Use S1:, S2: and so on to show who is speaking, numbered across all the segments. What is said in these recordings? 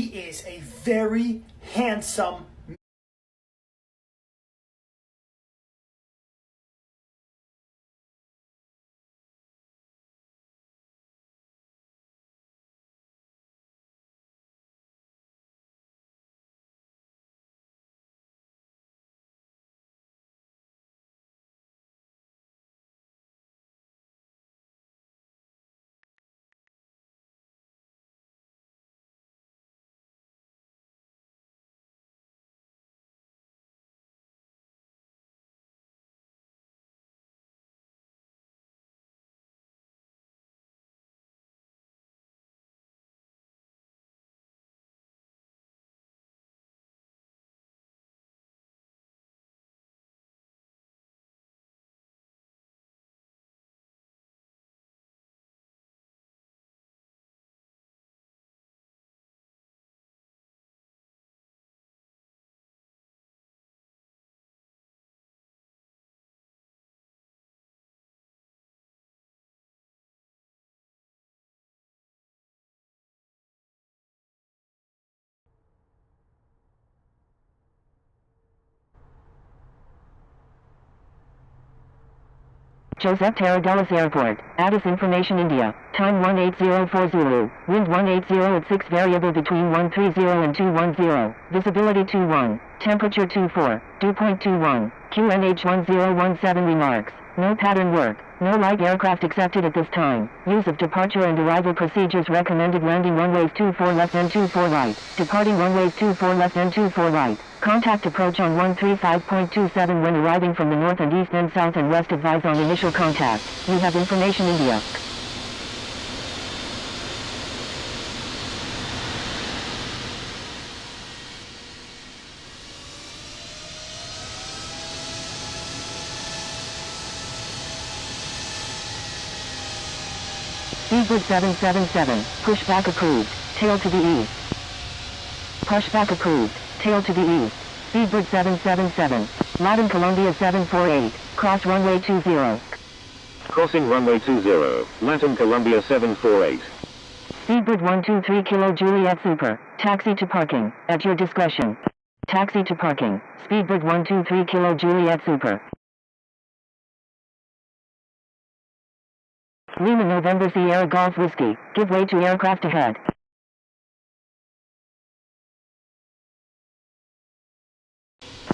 S1: He is a very handsome
S2: Joseph Tarradellas Airport, Addis Information India, time 1804 Zulu, wind 180 at 6 variable between 130 and 210, visibility 21, temperature 24, dew point 21, QNH 1017 remarks, no pattern work, no light aircraft accepted at this time, use of departure and arrival procedures recommended landing runways 24 left and 24 right, departing runways 24 left and 24 right. Contact approach on 135.27 when arriving from the north and east and south and west advise on initial contact. We have Information India. Speedbird 777, pushback approved, tail to the east. Pushback approved. Tail to the east, Speedbird 777, Latin Columbia 748, cross runway 20.
S3: Crossing runway 20, Latin Columbia 748.
S2: Speedbird 123 Kilo Juliet Super, taxi to parking, at your discretion. Taxi to parking, Speedbird 123 Kilo Juliet Super. Lima November Sierra Golf Whiskey, give way to aircraft ahead.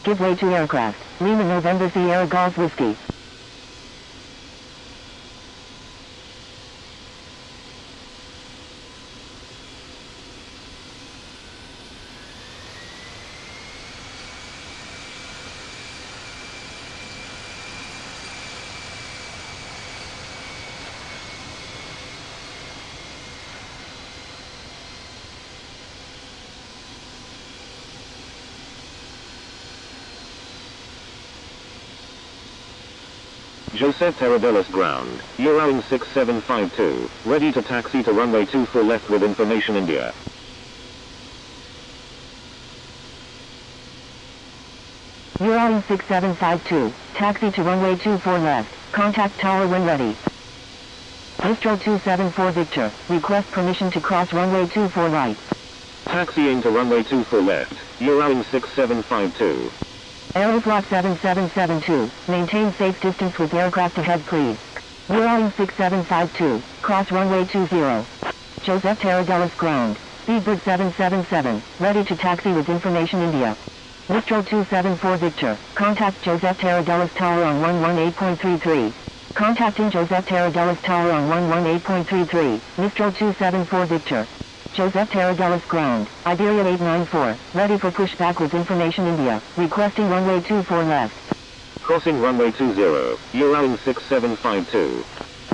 S2: Give way to aircraft. Lima November Sierra Golf Whiskey.
S3: Joseph Tarradellas ground, Eurowing 6752, ready to taxi to runway 24 left with Information India.
S2: Eurowing 6752, taxi to runway 24 left, contact tower when ready. Mistral 274 Victor, request permission to cross runway 24 right.
S3: Taxiing to runway 24 left, Eurowing 6752.
S2: Aeroflot 7772, maintain safe distance with aircraft ahead please. Eurowing 6752, cross runway 20. Joseph Tarradellas ground, Speedbird 777, ready to taxi with Information India. Mistral 274 Victor, contact Joseph Tarradellas Tower on 118.33. Contacting Joseph Tarradellas Tower on 118.33, Mistral 274 Victor. Joseph Tarradellas ground, Iberia 894, ready for pushback with Information India, requesting runway 24 left.
S3: Crossing runway 20, Eurowing 6752.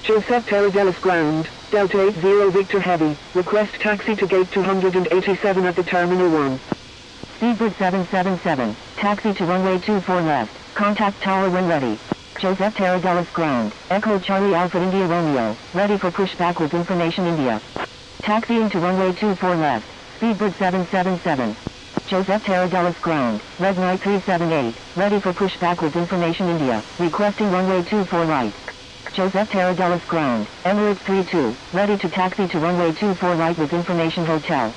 S4: Joseph Tarradellas ground, Delta 80 Victor Heavy, request taxi to gate 287 at the Terminal 1.
S2: Speedbird 777, taxi to runway 24 left, contact tower when ready. Joseph Tarradellas ground, Echo Charlie Alpha India Romeo, ready for pushback with Information India. Taxiing to runway 24 left, Speedbird 777. Joseph Tarradellas ground, Red Knight 378, ready for pushback with Information India, requesting runway 24 right. Joseph Tarradellas ground, Emirates 32, ready to taxi to runway 24 right with Information Hotel.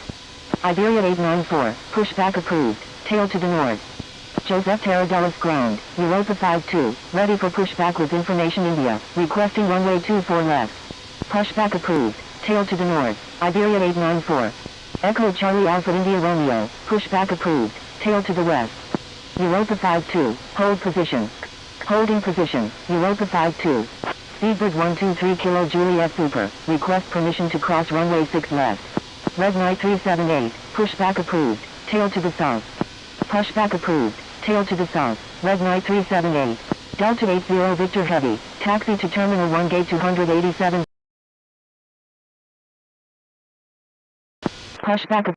S2: Iberia 894, pushback approved, tail to the north. Joseph Tarradellas ground, Europa 52, ready for pushback with information India, requesting runway 24 left. Pushback approved, tail to the north, Iberia 894. Echo Charlie Alpha India Romeo, pushback approved, tail to the west. Europa 52, hold position. Holding position, Europa 52. Speedbird 123 Kilo Juliet Super, request permission to cross runway 6 left. Red Knight 378, pushback approved, tail to the south. Pushback approved, tail to the south, Red Knight 378. Delta 80 Victor Heavy, taxi to Terminal 1 Gate 287. Pushback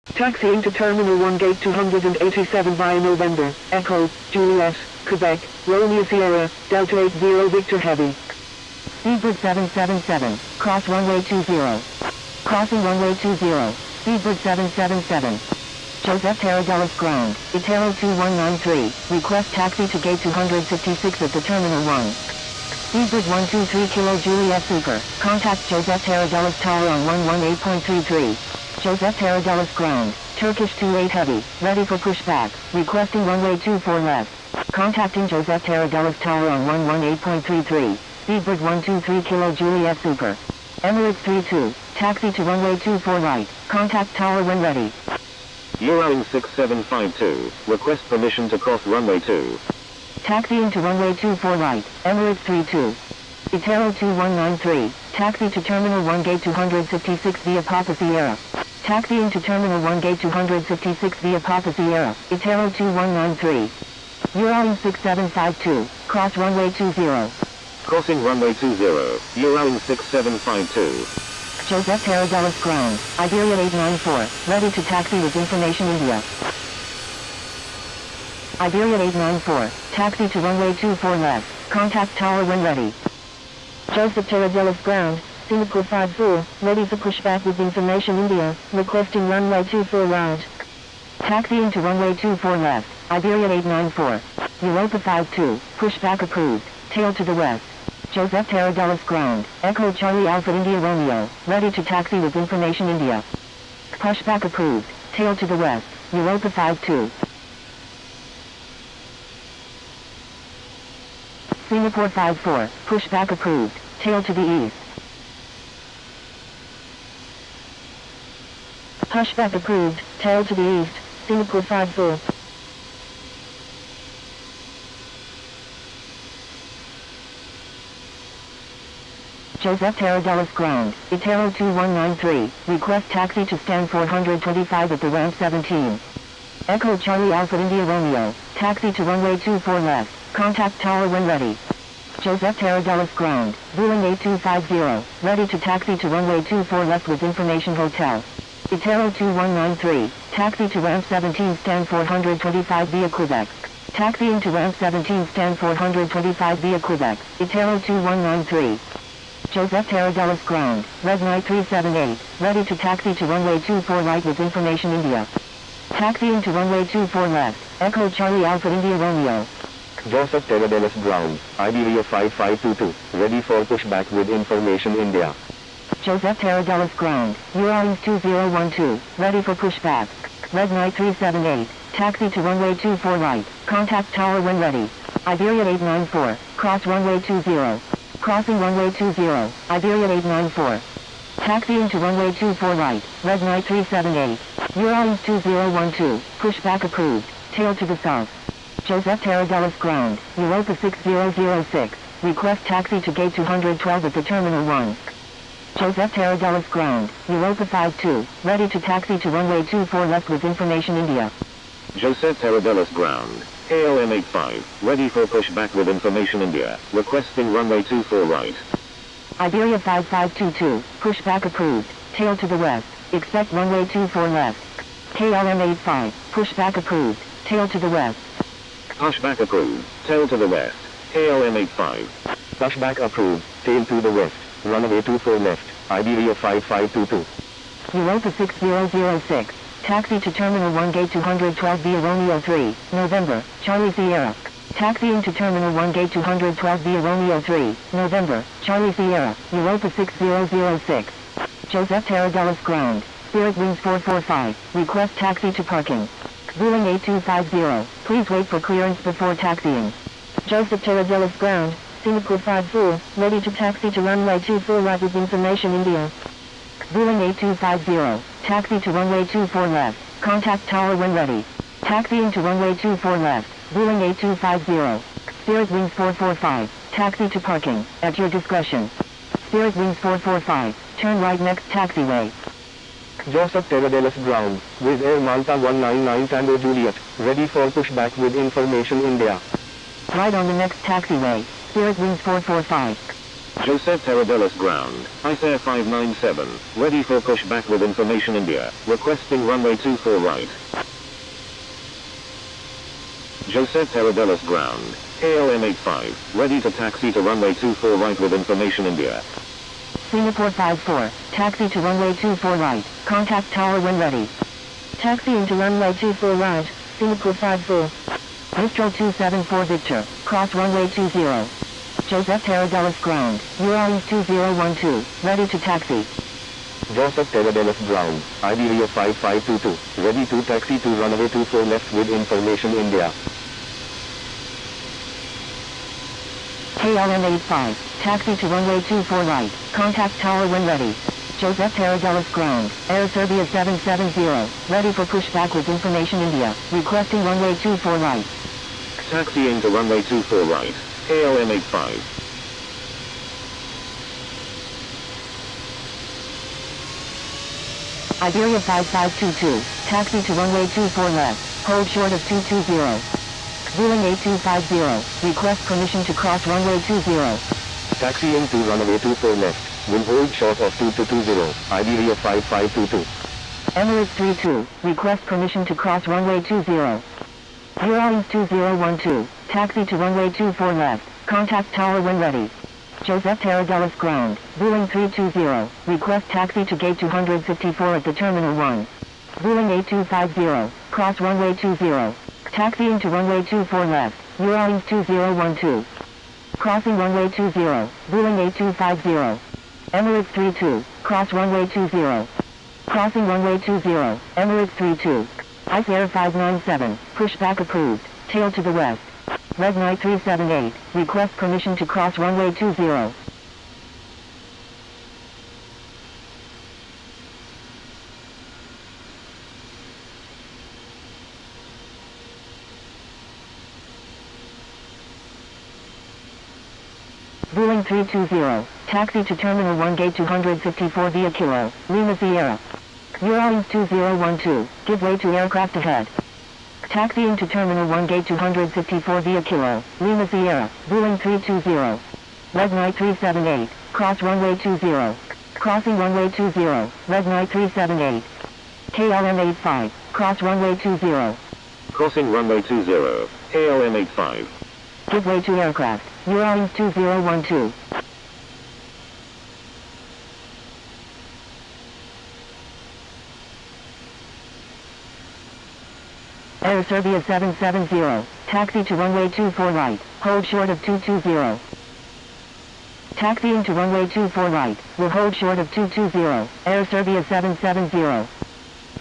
S4: Taxiing to Terminal 1 Gate 287 via November, Echo, Juliet, Quebec, Romeo Sierra, Delta 80 Victor Heavy.
S2: Speedbird 777, cross runway 20. Crossing runway 20, Speedbird 777. Joseph Tarradellas ground, Itero 2193, request taxi to gate 256 at the Terminal 1. Speedbird 123 Kilo Juliet Super, contact Joseph Tarradellas Tower on 118.33. Joseph Tarradellas ground, Turkish 28 Heavy, ready for pushback, requesting runway 24 left. Contacting Joseph Tarradellas Tower on 118.33. Speedbird 123 Kilo Juliet Super. Emirates 32, taxi to runway 24 right, contact tower when ready.
S3: Eurowing 6752, request permission to cross runway 2.
S2: Taxiing to runway 24 right, Emirates 32. Itero 2193, taxi to Terminal 1 Gate 256 via Papa Sierra. Taxiing to Terminal 1 Gate 256 via Papa Sierra, Itero 2193. Eurowing 6752, cross runway 20.
S3: Crossing runway 20, Eurowing 6752.
S2: Joseph Tarradellas ground, Iberia 894, ready to taxi with information India. Iberia 894, taxi to runway 24 left, contact tower when ready. Joseph Tarradellas ground, Singapore 54, ready for pushback with information India, requesting runway 24 right. Taxiing to runway 24 left, Iberia 894. Europa 52, pushback approved, tail to the west. Joseph Tarradellas ground, Echo Charlie Alpha India Romeo, ready to taxi with information India. Pushback approved, tail to the west, Europa 52. Singapore 54, pushback approved, tail to the east. Pushback approved, tail to the east, Singapore 54. Joseph Tarradellas ground, Itero 2193, request taxi to stand 425 at the ramp 17. Echo Charlie Alpha India Romeo, taxi to runway 24 left, contact tower when ready. Joseph Tarradellas ground, Boeing 8250, ready to taxi to runway 24 left with information hotel. Itero 2193, taxi to ramp 17 stand 425 via Quebec. Taxiing to ramp 17 stand 425 via Quebec, Itero 2193. Joseph Tarradellas ground, Red Knight 378, ready to taxi to runway 24 right with information India. Taxiing to runway 24 left, Echo Charlie Alpha India Romeo.
S3: Joseph Tarradellas ground, Iberia 5522, ready for pushback with information India.
S2: Joseph Tarradellas ground, Eurowings 2012, ready for pushback. Red Knight 378, taxi to runway 24 right, contact tower when ready. Iberia 894, cross runway 20. Crossing runway 20, Iberia 894. Taxiing to runway 24 right, Red Knight 378. Eurowings 2012, pushback approved, tail to the south. Joseph Tarradellas ground, Europa 6006, request taxi to gate 212 at the Terminal 1. Joseph Tarradellas ground, Europa 52, ready to taxi to runway 24 left with information India.
S3: Joseph Tarradellas ground, ALM 85, ready for pushback with information India, requesting runway 24 right.
S2: Iberia 5522, pushback approved, tail to the west, expect runway 24 left. KLM 85, pushback approved, tail to the west.
S3: Pushback approved, tail to the west, KLM 85. Pushback approved, tail to the west, runway 24 left, Iberia 5522.
S2: Europa 6006, taxi to Terminal 1 Gate 212 via Romeo 3, November, Charlie Sierra. Taxiing to Terminal 1 Gate 212 via Romeo 3, November, Charlie Sierra, Europa 6006. Joseph Tarradellas Ground, Spirit Wings 445, request taxi to parking. Vueling 8250, please wait for clearance before taxiing. Joseph Tarradellas Ground, Singapore 54, ready to taxi to runway 24 right with information India. Vueling 8250, taxi to runway 24 left, contact tower when ready. Taxiing to runway 24 left, Vueling 8250. Spirit Wings 445, taxi to parking, at your discretion. Spirit Wings 445, turn right next taxiway.
S3: Joseph Tarradellas Ground, with Air Malta 199 Tango Juliet, ready for pushback with information India.
S2: Right on the next taxiway, Spirit Wings 445.
S3: Joseph Tarradellas Ground, Air 597, ready for pushback with information India, requesting runway 24 right. Joseph Tarradellas Ground, KLM 85, ready to taxi to runway 24 right with information India.
S2: Singapore 54, taxi to runway 24 right, contact tower when ready. Taxiing to runway 24 right, Singapore 54. Mistral 274 Victor, cross runway 20. Joseph Tarradellas Ground, New Orleans 2012, ready to taxi.
S3: Joseph Tarradellas Ground, Iberia 5522, ready to taxi to runway 24 left with information India.
S2: KLM 85, taxi to runway 24 right, contact tower when ready. Joseph Tarradellas Ground, Air Serbia 770, ready for pushback with information India, requesting runway 24 right.
S3: Taxiing to runway 24 right, KLM 85.
S2: Iberia 5522, taxi to runway 24 left, hold short of 220. Vueling 8250, request permission to cross runway 20.
S3: Taxiing to runway 24 left, will hold short of 2220, Iberia 5522.
S2: Emirates 32, request permission to cross runway 20. New Orleans 2012, taxi to runway 24 left, contact tower when ready. Joseph Tarradellas Ground, Vueling 320, request taxi to gate 254 at the Terminal 1. Vueling 8250, cross runway 20. Taxiing to runway 24 left, New Orleans 2012. Crossing runway 20, Vueling 8250. Emirates 32, cross runway 20. Crossing runway 20, Emirates 32. Air 597, pushback approved, tail to the west. Red Knight 378, request permission to cross runway 20. Vueling 320, taxi to Terminal 1 Gate 254 via Kilo, Lima Sierra. New Orleans 2012, give way to aircraft ahead. Taxiing to Terminal 1 Gate 254 via Kilo, Lima Sierra, Vueling 320. Red Knight 378, cross runway 20. Crossing runway 20, Red Knight 378. KLM 85, cross runway 20.
S3: Crossing runway 20, KLM 85.
S2: Give way to aircraft, New Orleans 2012. Air Serbia 770, taxi to runway 24 right, hold short of 220. Taxiing to runway 24 right, will hold short of 220, Air Serbia 770.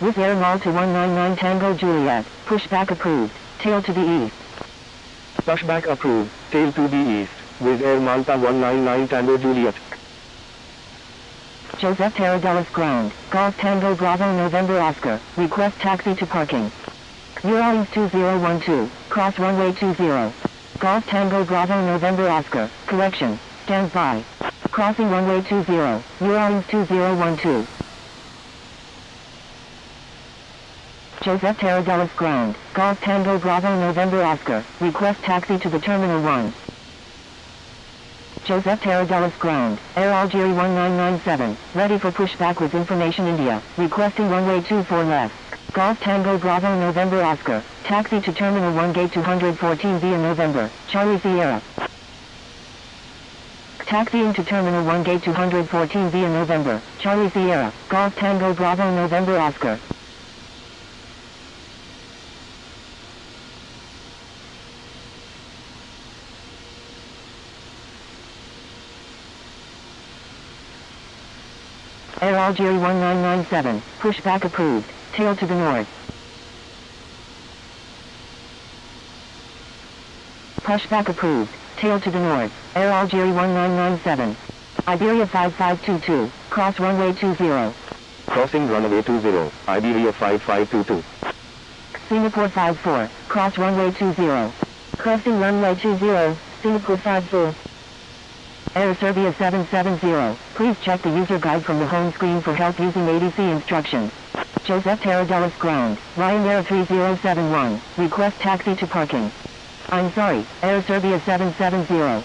S2: With Air Malta 199 Tango Juliet, pushback approved, tail to the east.
S3: Pushback approved, tail to the east, with Air Malta 199 Tango Juliet.
S2: Joseph Tarradellas Ground, Golf Tango Bravo November Oscar, request taxi to parking. New Orleans 2012, cross runway 20. Golf Tango Bravo November Oscar, correction, stand by. Crossing runway 20, New Orleans 2012. Joseph Tarradellas Ground, Golf Tango Bravo November Oscar, request taxi to the Terminal 1. Joseph Tarradellas Ground, Air Algeria 1997, ready for pushback with information India, requesting runway 24 left. Golf Tango Bravo November Oscar, taxi to Terminal 1 Gate 214 via November, Charlie Sierra. Taxiing to Terminal 1 Gate 214 via November, Charlie Sierra, Golf Tango Bravo November Oscar. Air Algeria 1997, pushback approved, tail to the north. Pushback approved, tail to the north, Air Algeria 1997. Iberia 5522, cross runway 20.
S3: Crossing runway 20, Iberia 5522.
S2: Singapore 54, cross runway 20. Crossing runway 20, Singapore 54. Air Serbia 770, please check the user guide from the home screen for help using ADC instructions. Joseph Tarradellas ground, Ryanair 3071, request taxi to parking. I'm sorry, Air Serbia 770.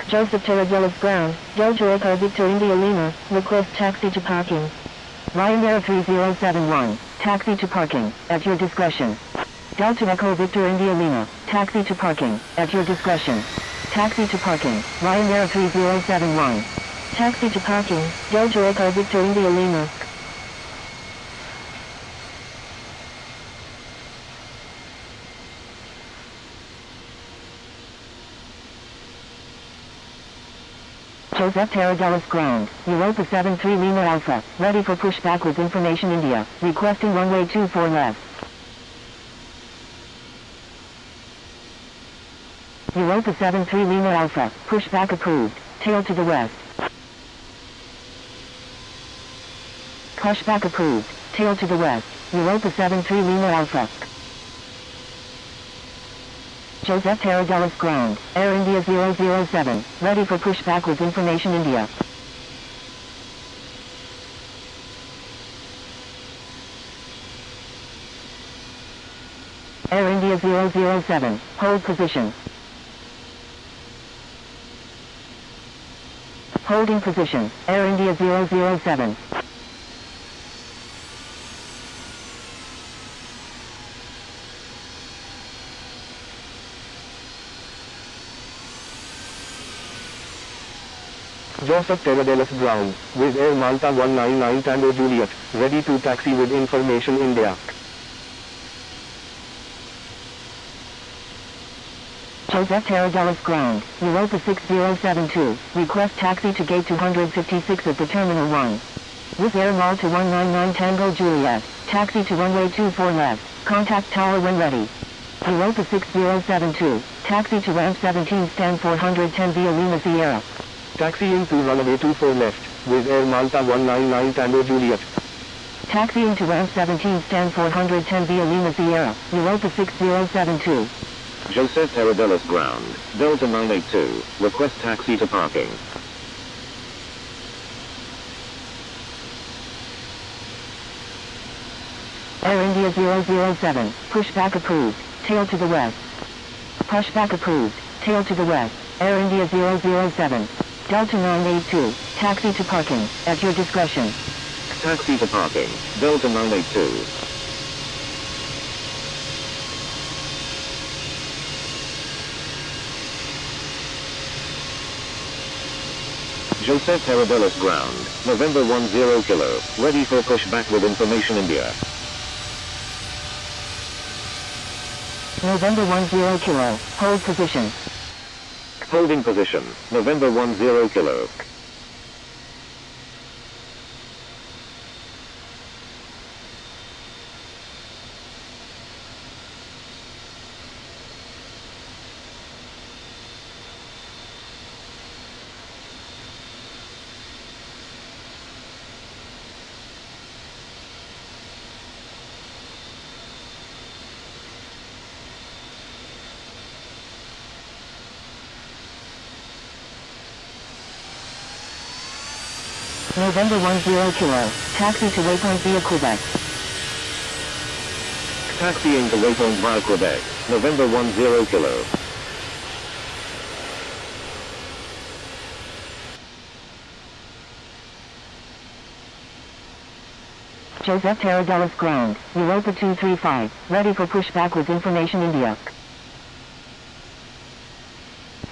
S2: Joseph Tarradellas ground, Delta Echo Victor India Lima, request taxi to parking. Ryanair 3071, taxi to parking, at your discretion. Delta Echo Victor India Lima, taxi to parking, at your discretion. Taxi to parking, Ryanair 3071. Taxi to parking, Delta Echo Victor India Lima. Joseph Tarradellas ground, Europa 73 Lima Alpha, ready for pushback with information India, requesting runway 24 left. Europa 73 Lima Alpha, pushback approved, tail to the west. Pushback approved, tail to the west, Europa 73 Lima Alpha. Joseph Tarradellas ground, Air India 007, ready for pushback with information India. Air India 007, hold position. Holding position, Air India 007.
S3: Joseph Tarradellas ground, with Air Malta 199 Tango Juliet, ready to taxi with information India.
S2: Joseph Tarradellas ground, Europa 6072, request taxi to gate 256 at the Terminal 1. With Air Malta 199 Tango Juliet, taxi to runway 24 left, contact tower when ready. Europa 6072, taxi to ramp 17 stand 410 via Lima Sierra.
S3: Taxiing to runway 24 left, with Air Malta 199 Tango Juliet.
S2: Taxiing to ramp 17 stand 410 via Lima Sierra, Europa 6072.
S3: Joseph Tarradellas ground, Delta 982, request taxi to parking.
S2: Air India 007, pushback approved, tail to the west. Pushback approved, tail to the west, Air India 007. Delta 982, taxi to parking, at your discretion.
S3: Taxi to parking, Delta 982. Joseph Tarradellas ground, November 10 Kilo, ready for pushback with information India.
S2: November 10 Kilo, hold position.
S3: Holding position, November 10 Kilo.
S2: November 10 Kilo, taxi to waypoint via Quebec.
S3: Taxiing to waypoint via Quebec, November 10 Kilo.
S2: Joseph Tarradellas ground, Europa 235, ready for pushback with information India.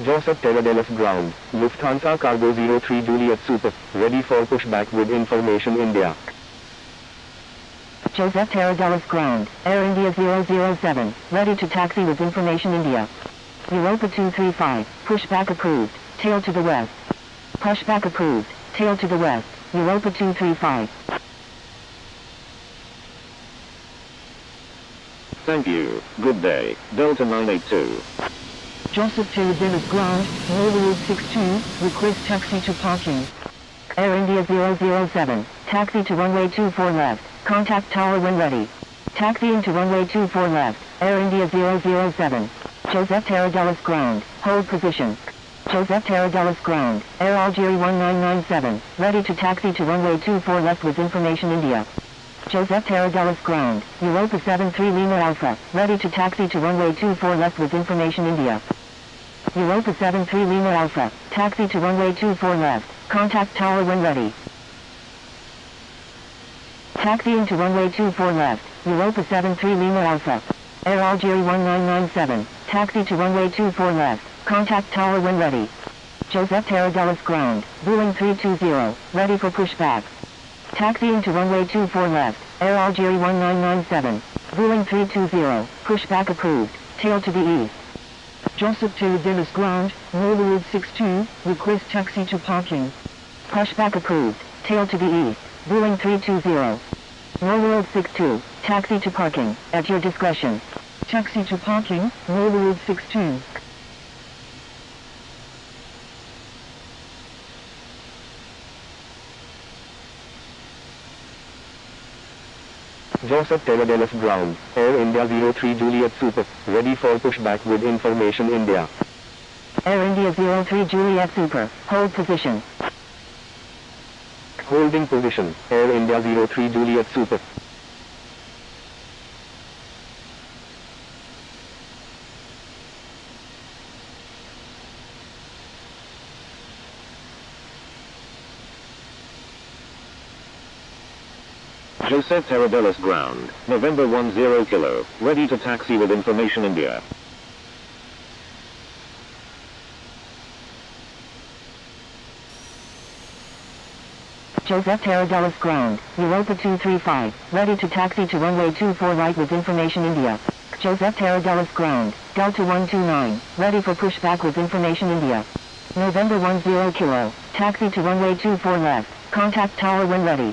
S3: Joseph Tarradellas ground, Lufthansa Cargo 03 Juliet Super, ready for pushback with information India.
S2: Joseph Tarradellas ground, Air India 007, ready to taxi with information India. Europa 235, pushback approved, tail to the west. Pushback approved. Tail to the west. Europa 235.
S3: Thank you. Good day. Delta 982.
S2: Joseph Taylor Dennis Ground, Road 62, request taxi to parking. Air India 007, taxi to runway 24 left, contact tower when ready. Taxiing to runway 24 left, Air India 007. Joseph Tarradellas Ground, hold position. Joseph Tarradellas Ground, Air Algeria 1997, ready to taxi to runway 24 left with information India. Joseph Tarradellas Ground, Europa 73 Lima Alpha, ready to taxi to runway 24 left with information India. Europa 73 Lima Alpha, taxi to runway 24 left, contact tower when ready. Taxiing to runway 24 left, Europa 73 Lima Alpha. Air Algeria 1997, taxi to runway 24 left, contact tower when ready. Joseph Tarradellas Ground, Boeing 320, ready for pushback. Taxiing to runway 24 left, Air Algeria 1997, Boeing 320, pushback approved, tail to the east. Joseph Taylor Dennis Ground, Road 62, request taxi to parking. Pushback approved, tail to the east, Boeing 320. Road 62, taxi to parking, at your discretion. Taxi to parking, Road 62.
S3: Joseph Tarradellas Ground, Air India 03 Juliet Super, ready for pushback with information India.
S2: Air India 03 Juliet Super, hold position.
S3: Holding position, Air India 03 Juliet Super. Joseph Tarradellas Ground, November 10 Kilo, ready to taxi with information India.
S2: Joseph Tarradellas Ground, Europa 235, ready to taxi to runway 24 right with information India. Joseph Tarradellas Ground, Delta 129, ready for pushback with information India. November 10 Kilo, taxi to runway 24 left, contact tower when ready.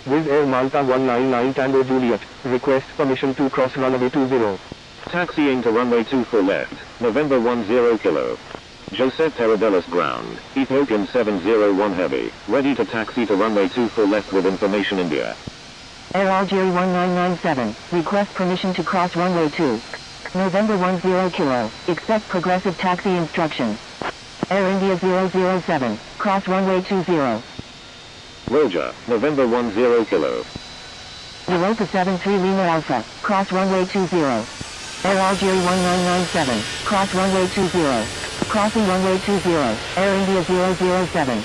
S3: Wizz Air Malta 199 Tango Juliet, request permission to cross runway 20. Taxiing to runway 24 left, November 10 Kilo. Joseph Tarradellas Ground, Ethiopian 701 Heavy, ready to taxi to runway 24 left with information India.
S2: Air Algeria 1997, request permission to cross runway 2. November 10 Kilo, expect progressive taxi instructions. Air India 007, cross runway 20.
S3: Roger, November 10 Kilo.
S2: Europa 73 Lima Alpha, cross runway 20. Air Algeria 1997, cross runway 20. Crossing runway 20, Air India 007.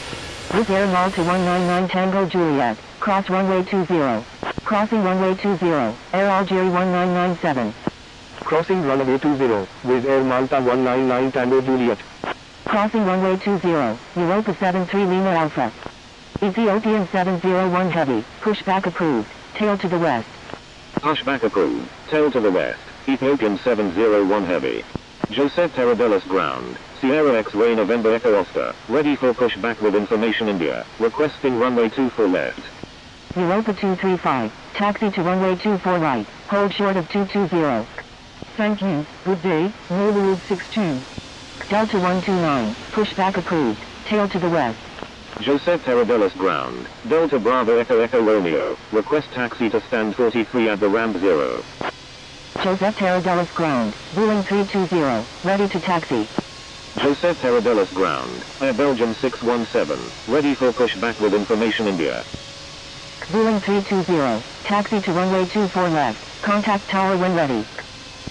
S2: Wizz Air Malta 199 Tango Juliet, cross runway 20. Crossing runway 20, Air Algeria 1997.
S3: Crossing runway 20, Wizz Air Malta 199 Tango Juliet.
S2: Crossing runway 20, Europa 73 Lima Alpha. Ethiopian 701 Heavy, pushback approved, tail to the west.
S3: Pushback approved, tail to the west, Ethiopian 701 Heavy. Joseph Tarradellas Ground, Sierra X-Ray November Echo Oscar, ready for pushback with information India, requesting runway 24 left.
S2: Europa 235, taxi to runway 24 right, hold short of 220. Thank you, good day, Road 62. Delta 129, pushback approved, tail to the west.
S3: Joseph Tarradellas Ground, Delta Bravo Echo Echo Romeo, request taxi to stand 43 at the ramp 0.
S2: Joseph Tarradellas Ground, Boeing 320, ready to taxi.
S3: Joseph Tarradellas Ground, Air Belgium 617, ready for pushback with information India.
S2: Boeing 320, taxi to runway 24 left, contact tower when ready.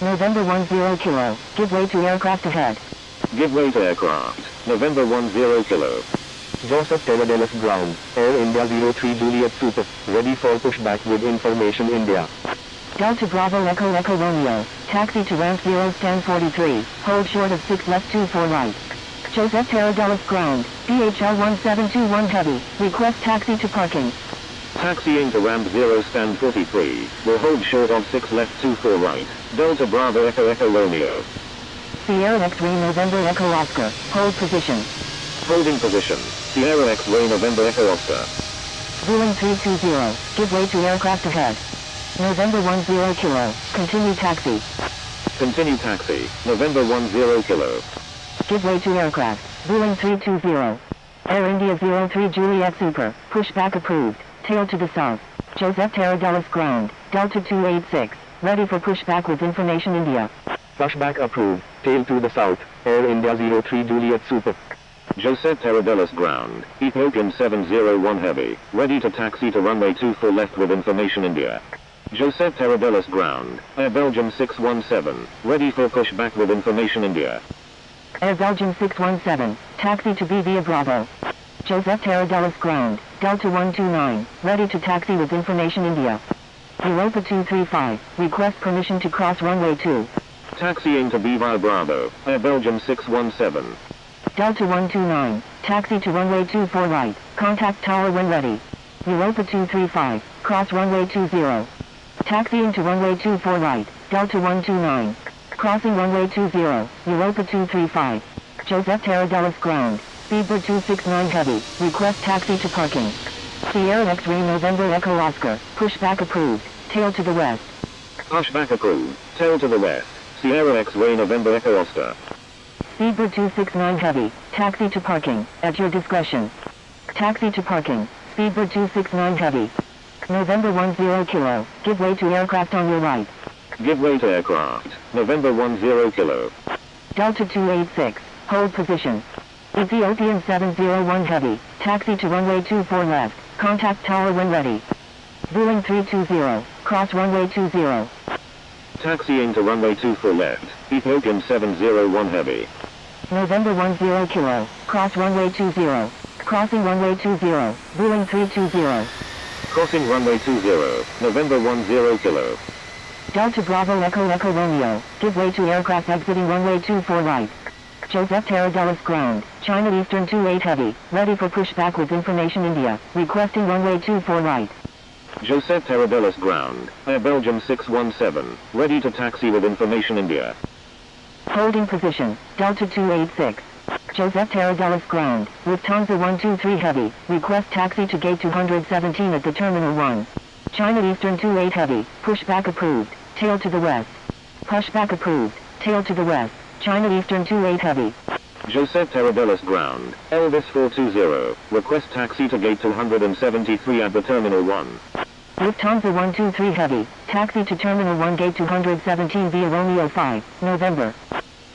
S2: November 10 Kilo, give way to aircraft ahead.
S3: Give way to aircraft, November 10 Kilo. Joseph Tarradellas Ground, Air India 03 Juliet Super, ready for pushback with information India.
S2: Delta Bravo Echo Echo Romeo, taxi to ramp 0 stand 43, hold short of 6 left 24 right. Joseph Tarradellas Ground, DHL 1721 Heavy, request taxi to parking.
S3: Taxiing to ramp 0 stand 43, will hold short of 6 left 24 right, Delta Bravo Echo Echo Romeo.
S2: Sierra X-Ray November Echo Oscar, hold position.
S3: Holding position. Sierra X-Ray November Echo Oscar.
S2: Vueling 320, give way to aircraft ahead. November 10 Kilo, continue taxi.
S3: Continue taxi. November 10 Kilo.
S2: Give way to aircraft. Vueling 320. Air India 03 Juliet Super, pushback approved, tail to the south. Joseph Tarradellas ground, Delta 286, ready for pushback with information India.
S3: Pushback approved, tail to the south, Air India 03 Juliet Super. Joseph Tarradellas ground, Ethiopian 701 Heavy, ready to taxi to runway 24 left with information India. Joseph Tarradellas ground, Air Belgium 617, ready for pushback with information India.
S2: Air Belgium 617, taxi to B via Bravo. Joseph Tarradellas ground, Delta 129, ready to taxi with information India. Europa 235, request permission to cross runway 2.
S3: Taxiing to B via Bravo, Air Belgium 617.
S2: Delta 129, taxi to runway 24 right, contact tower when ready. Europa 235, cross runway 20. Taxiing to runway 24 right, Delta 129. Crossing runway 20, Europa 235. Joseph Tarradellas ground, Speedbird 269 Heavy, request taxi to parking. Sierra X-Ray November Echo Oscar, pushback approved, tail to the west.
S3: Pushback approved, tail to the west, Sierra X-Ray November Echo Oscar.
S2: Speedbird 269 Heavy, taxi to parking, at your discretion. Taxi to parking, Speedbird 269 Heavy. November 10 Kilo, give way to aircraft on your right.
S3: Give way to aircraft, November 10 Kilo.
S2: Delta 286, hold position. Ethiopian 701 Heavy, taxi to runway 24 left, contact tower when ready. Vueling 320, cross runway 20.
S3: Taxiing to runway 24 left, Ethiopian 701 Heavy.
S2: November 10 Kilo, cross runway 20. Crossing runway 20, Vueling 320.
S3: Crossing runway 20, November 10 Kilo.
S2: Delta Bravo Echo Echo Romeo, give way to aircraft exiting runway 24 right. Joseph Tarradellas ground, China Eastern 28 Heavy, ready for pushback with information India, requesting runway 24 right.
S3: Joseph Tarradellas ground, Air Belgium 617, ready to taxi with information India.
S2: Holding position, Delta 286. Joseph Tarradellas ground, Lufthansa 123 Heavy, request taxi to gate 217 at the Terminal 1. China Eastern 28 Heavy, pushback approved, tail to the west. Pushback approved, tail to the west, China Eastern 28 Heavy.
S3: Joseph Tarradellas ground, Elvis 420, request taxi to gate 273 at the Terminal 1.
S2: Lufthansa 123 Heavy, taxi to Terminal 1 gate 217 via Romeo 5, November.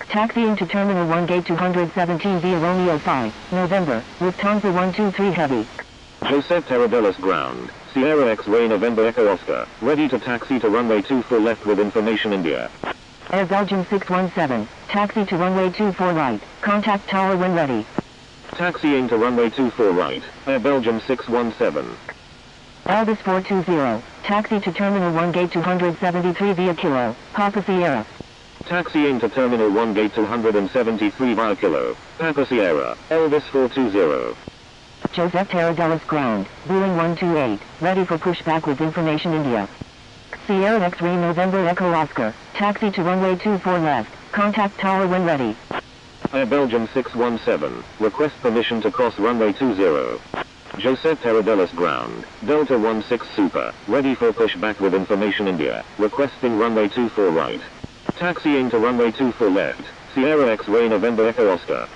S2: Taxiing to Terminal 1 gate 217 via Romeo 5, November, Lufthansa 123 Heavy.
S3: Joseph Tarradellas ground, Sierra X-Ray November Echo Oscar, ready to taxi to runway 24 left with information India.
S2: Air Belgium 617, taxi to runway 24 right, contact tower when ready.
S3: Taxiing to runway 24 right, Air Belgium 617.
S2: Elvis 420, taxi to Terminal 1 gate 273 via Kilo, Papa Sierra.
S3: Taxiing to Terminal 1 gate 273 via Kilo, Papa Sierra, Elvis 420.
S2: Joseph Tarradellas ground, Vueling 128, ready for pushback with information India. Sierra X-Ray November Echo Oscar, taxi to runway 24 left, contact tower when ready.
S3: Air Belgium 617, request permission to cross runway 20. Joseph Tarradellas ground, Delta 16 Super, ready for pushback with information India, requesting runway 24 right. Taxiing to runway 24 left, Sierra X-Ray November Echo Oscar.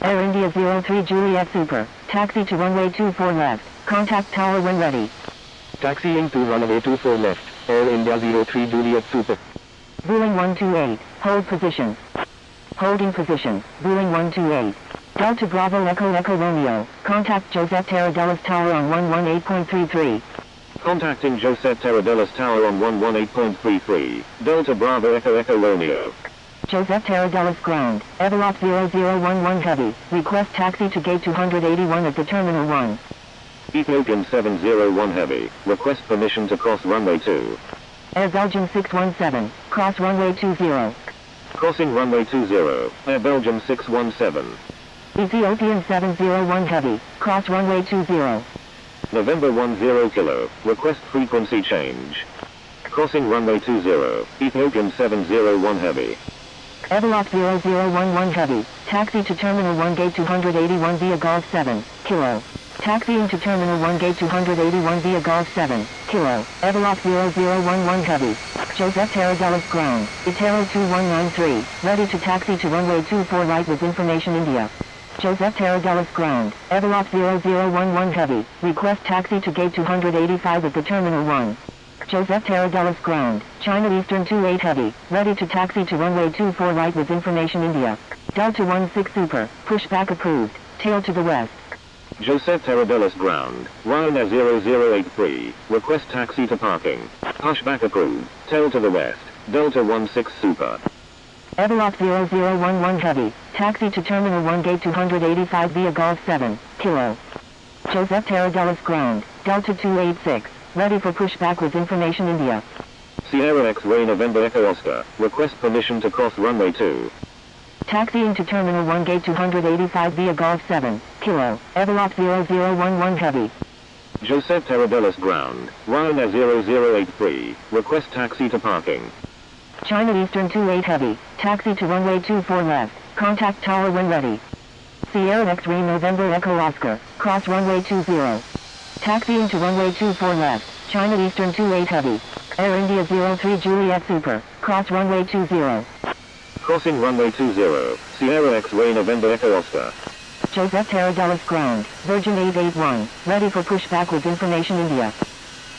S2: Air India 03 Juliet Super, taxi to runway 24 left, contact tower when ready.
S3: Taxiing to runway 24 left, Air India 03 Juliet Super.
S2: Vueling 128, hold position. Holding position, Vueling 128. Delta Bravo Echo Echo Romeo, contact Joseph Tarradellas Tower on 118.33.
S3: Contacting Joseph Tarradellas Tower on 118.33, Delta Bravo Echo Echo Romeo.
S2: Joseph Tarradellas ground, Everlock 0011 Heavy, request taxi to gate 281 at the Terminal 1.
S3: Ethiopian 701 Heavy, request permission to cross runway 2.
S2: Air Belgium 617, cross runway 20.
S3: Crossing runway 20, Air Belgium 617.
S2: Ethiopian 701 Heavy, cross runway 20.
S3: November 10 Kilo, request frequency change. Crossing runway 20, Ethiopian 701 Heavy.
S2: Evolot 0011 Heavy, taxi to Terminal 1 Gate 281 via Golf 7, Kilo. Taxiing to Terminal 1 Gate 281 via Golf 7, Kilo. Evolot 0011 Heavy. Joseph Tarradellas Ground, Itero 2193, ready to taxi to runway 24 right with information India. Joseph Tarradellas Ground, Evolot 0011 Heavy, request taxi to Gate 285 at the Terminal 1. Joseph Tarradellas Ground, China Eastern 28 Heavy, ready to taxi to runway 24 right with information India. Delta 16 Super, pushback approved, tail to the west.
S3: Joseph Tarradellas Ground, Ryanair 0083, request taxi to parking. Pushback approved, tail to the west, Delta 16 Super.
S2: Evolot 0011 Heavy, taxi to Terminal 1 Gate 285 via Golf 7, Kilo. Joseph Tarradellas Ground, Delta 286, ready for pushback with information India.
S3: Sierra X-Ray November Echo Oscar, request permission to cross runway 2.
S2: Taxiing to Terminal 1 Gate 285 via Golf 7, Kilo. Evolot 0011 Heavy.
S3: Joseph Tarradellas Ground, Ryanair 0083, request taxi to parking.
S2: China Eastern 28 Heavy, taxi to runway 24 left, contact tower when ready. Sierra X-Ray November Echo Oscar, cross runway 20. Taxiing to runway 24 left, China Eastern 28 Heavy. Air India 03 Juliet Super, cross runway 20.
S3: Crossing runway 20, Sierra X-Ray November Echo Oscar.
S2: Joseph Tarradellas Ground, Virgin 881, ready for pushback with information India.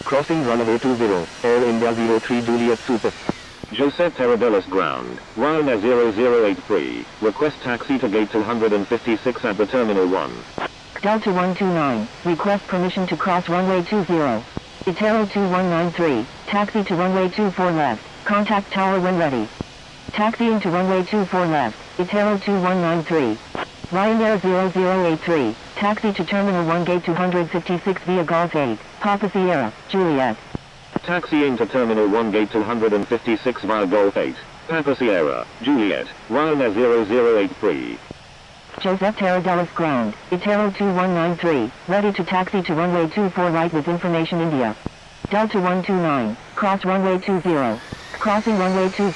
S3: Crossing runway 20, Air India 03 Juliet Super. Joseph Tarradellas Ground, Ryanair 0083, request taxi to Gate 256 at the Terminal 1.
S2: Delta 129, request permission to cross runway 20. Itero 2193, taxi to runway 24 left, contact tower when ready. Taxiing to runway 24 left, Itero 2193. Ryanair 0083, taxi to Terminal 1 Gate 256 via Golf 8, Papa Sierra, Juliet.
S3: Taxiing to Terminal 1 Gate 256 via Golf 8, Papa Sierra, Juliet, Ryanair 0083.
S2: Joseph Tarradellas Ground, Itero 2193, ready to taxi to runway 24 right with information India. Delta 129, cross runway 20. Crossing runway 20,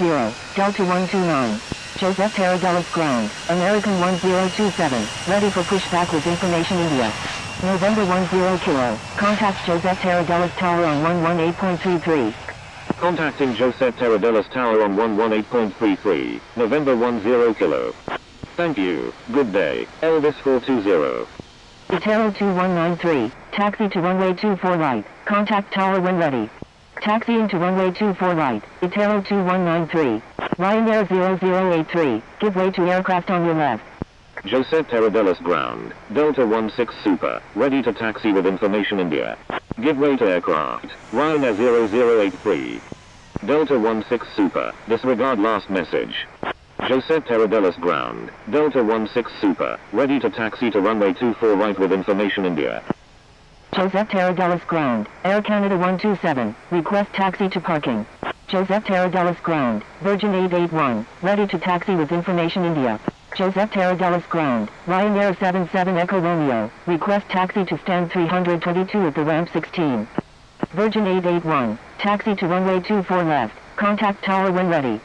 S2: Delta 129. Joseph Tarradellas Ground, American 1027, ready for pushback with information India. November 10 Kilo, contact Joseph Tarradellas Tower on 118.33.
S3: Contacting Joseph Tarradellas Tower on 118.33, November 10 Kilo. Thank you, good day, Elvis 420.
S2: Itero 2193, taxi to runway 24 right, contact tower when ready. Taxiing to runway 24 right, Itero 2193. Ryanair 0083, give way to aircraft on your left.
S3: Joseph Tarradellas Ground, Delta 16 Super, ready to taxi with information India. Give way to aircraft, Ryanair 0083. Delta 16 Super, disregard last message. Joseph Tarradellas Ground, Delta 16 Super, ready to taxi to runway 24 right with information India.
S2: Joseph Tarradellas Ground, Air Canada 127, request taxi to parking. Joseph Tarradellas Ground, Virgin 881, ready to taxi with information India. Joseph Tarradellas Ground, Ryanair 77 Echo Romeo, request taxi to stand 322 at the ramp 16. Virgin 881, taxi to runway 24 left, contact tower when ready.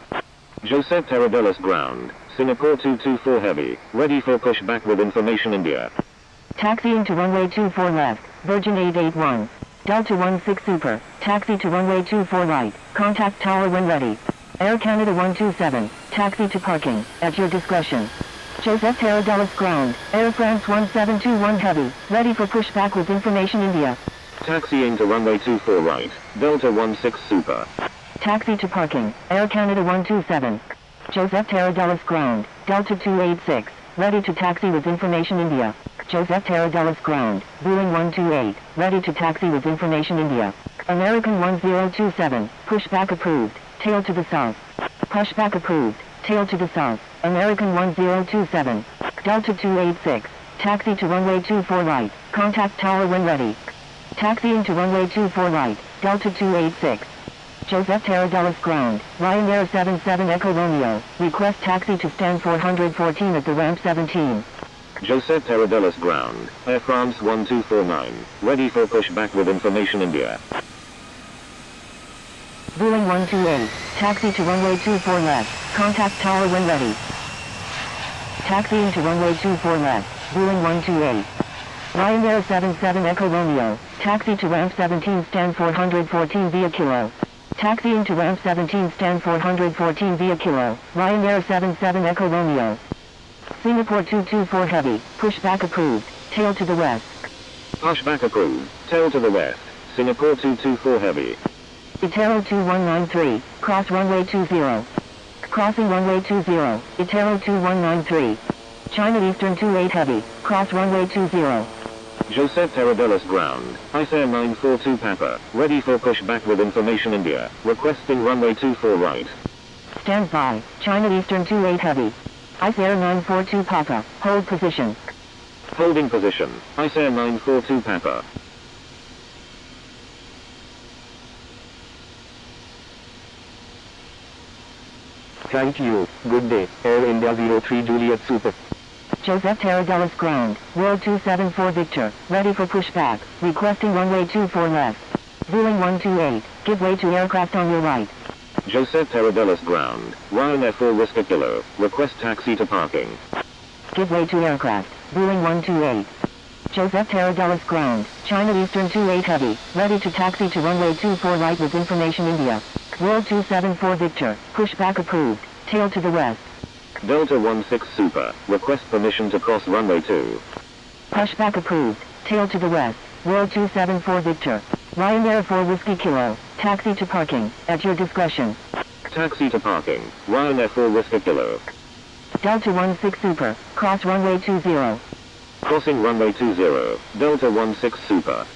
S3: Joseph Tarradellas Ground, Singapore 224 Heavy, ready for pushback with information India.
S2: Taxiing to runway 24 left, Virgin 881. Delta 16 Super, taxi to runway 24 right, contact tower when ready. Air Canada 127, taxi to parking, at your discretion. Joseph Tarradellas Ground, Air France 1721 Heavy, ready for pushback with information India.
S3: Taxiing to runway 24 right, Delta 16 Super.
S2: Taxi to parking, Air Canada 127. Joseph Tarradellas Ground, Delta 286, ready to taxi with information India. Joseph Tarradellas Ground, Boeing 128, ready to taxi with information India. American 1027, pushback approved, tail to the south. Pushback approved, tail to the south. American 1027, Delta 286, taxi to runway 24 right, contact tower when ready. Taxiing to runway 24 right, Delta 286. Joseph Tarradellas Ground, Ryanair 77 Echo Romeo, request taxi to stand 414 at the ramp 17.
S3: Joseph Tarradellas Ground, Air France 1249, ready for pushback with information India.
S2: Boeing 128, taxi to runway 24 left, Contact tower when ready. Taxiing to runway 24 left, Vueling 128. Ryanair 77 Echo Romeo, taxi to ramp 17 stand 414 via Kilo. Taxiing to ramp 17 stand 414 via Kilo, Ryanair 77 Echo Romeo. Singapore 224 Heavy, pushback approved, tail to the west.
S3: Pushback approved, tail to the west, Singapore 224 Heavy.
S2: Itero 2193, cross runway 20. Crossing runway 20, Itero 2193. China Eastern 28 Heavy, cross runway 20.
S3: Joseph Terradellas ground, ICE 942 Papa, ready for pushback with information India, requesting runway 24 right.
S2: Stand by, China Eastern 28 Heavy. ICE 942 Papa, hold position.
S3: Holding position, ICE 942 Papa.
S5: Thank you. Good day. Air India 03 Juliet Super.
S2: Joseph Terradellas ground, World 274 Victor, ready for pushback, requesting runway 24 left. Vueling 128, give way to aircraft on your right.
S3: Joseph Terradellas ground, Ryanair 4 Whiskey Kilo, request taxi to parking.
S2: Give way to aircraft, Vueling 128. Joseph Terradellas ground, China Eastern 28 Heavy, ready to taxi to runway 24 right with information India. World 274 Victor, pushback approved, tail to the west.
S3: Delta 16 Super, request permission to cross runway 2.
S2: Pushback approved, tail to the west, World 274 Victor. Ryanair 4 Whiskey Kilo, taxi to parking, at your discretion.
S3: Taxi to parking, Ryanair 4 Whiskey Kilo.
S2: Delta 16 Super, cross runway 20.
S3: Crossing runway 20, Delta 16 Super.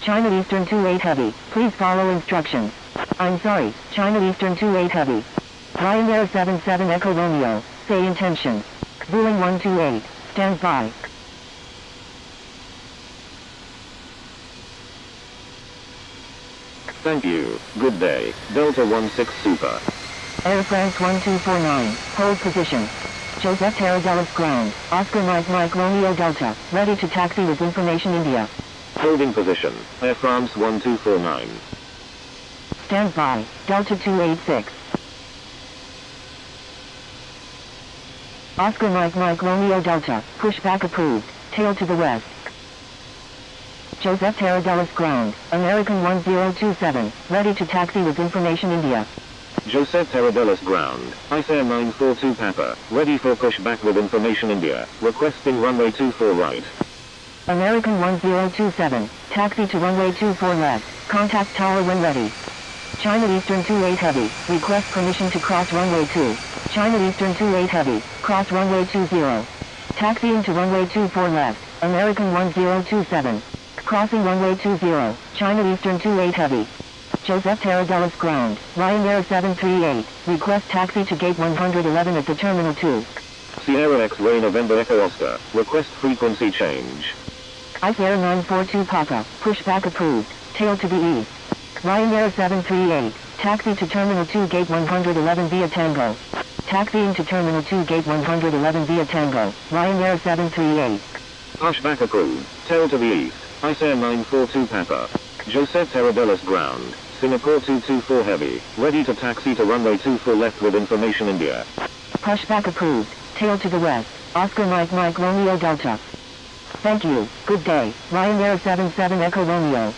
S2: China Eastern 28 Heavy, please follow instructions. I'm sorry, China Eastern 28 Heavy. Ryanair 77 Echo Romeo, say intention. Vueling 128, stand by.
S3: Thank you, good day, Delta 16 Super.
S2: Air France 1249, hold position. Joseph Terradellas ground, Oscar Mike Romeo Delta, ready to taxi with information India.
S3: Holding position, Air France 1249.
S2: Stand by, Delta 286. Oscar Mike Romeo Delta, pushback approved, tail to the west. Joseph Terradellas ground, American 1027, ready to taxi with information India.
S3: Joseph Terradellas ground, ICE 942 Papa, ready for pushback with information India, requesting runway 24 right.
S2: American 1027, taxi to runway 24 left, contact tower when ready. China Eastern 28 Heavy, request permission to cross runway 2. China Eastern 28 Heavy, cross runway 20. Taxiing to runway 24 left, American 1027. Crossing runway 20, China Eastern 28 Heavy. Joseph Terradellas ground, Ryanair 738, request taxi to gate 111 at the Terminal 2.
S3: Sierra X-Ray November Echo Oscar, request frequency change.
S2: ICE Air 942 Papa, pushback approved, tail to the east. Ryanair 738, taxi to Terminal 2 gate 111 via Tango. Taxiing to Terminal 2 gate 111 via Tango, Ryanair 738.
S3: Pushback approved, tail to the east, ICE 942 Papa. Joseph Terradellas ground, Singapore 224 Heavy, ready to taxi to runway 24 left with information India.
S2: Pushback approved, tail to the west, Oscar Mike Romeo Delta. Thank you, good day, Ryanair 77 Echo Romeo.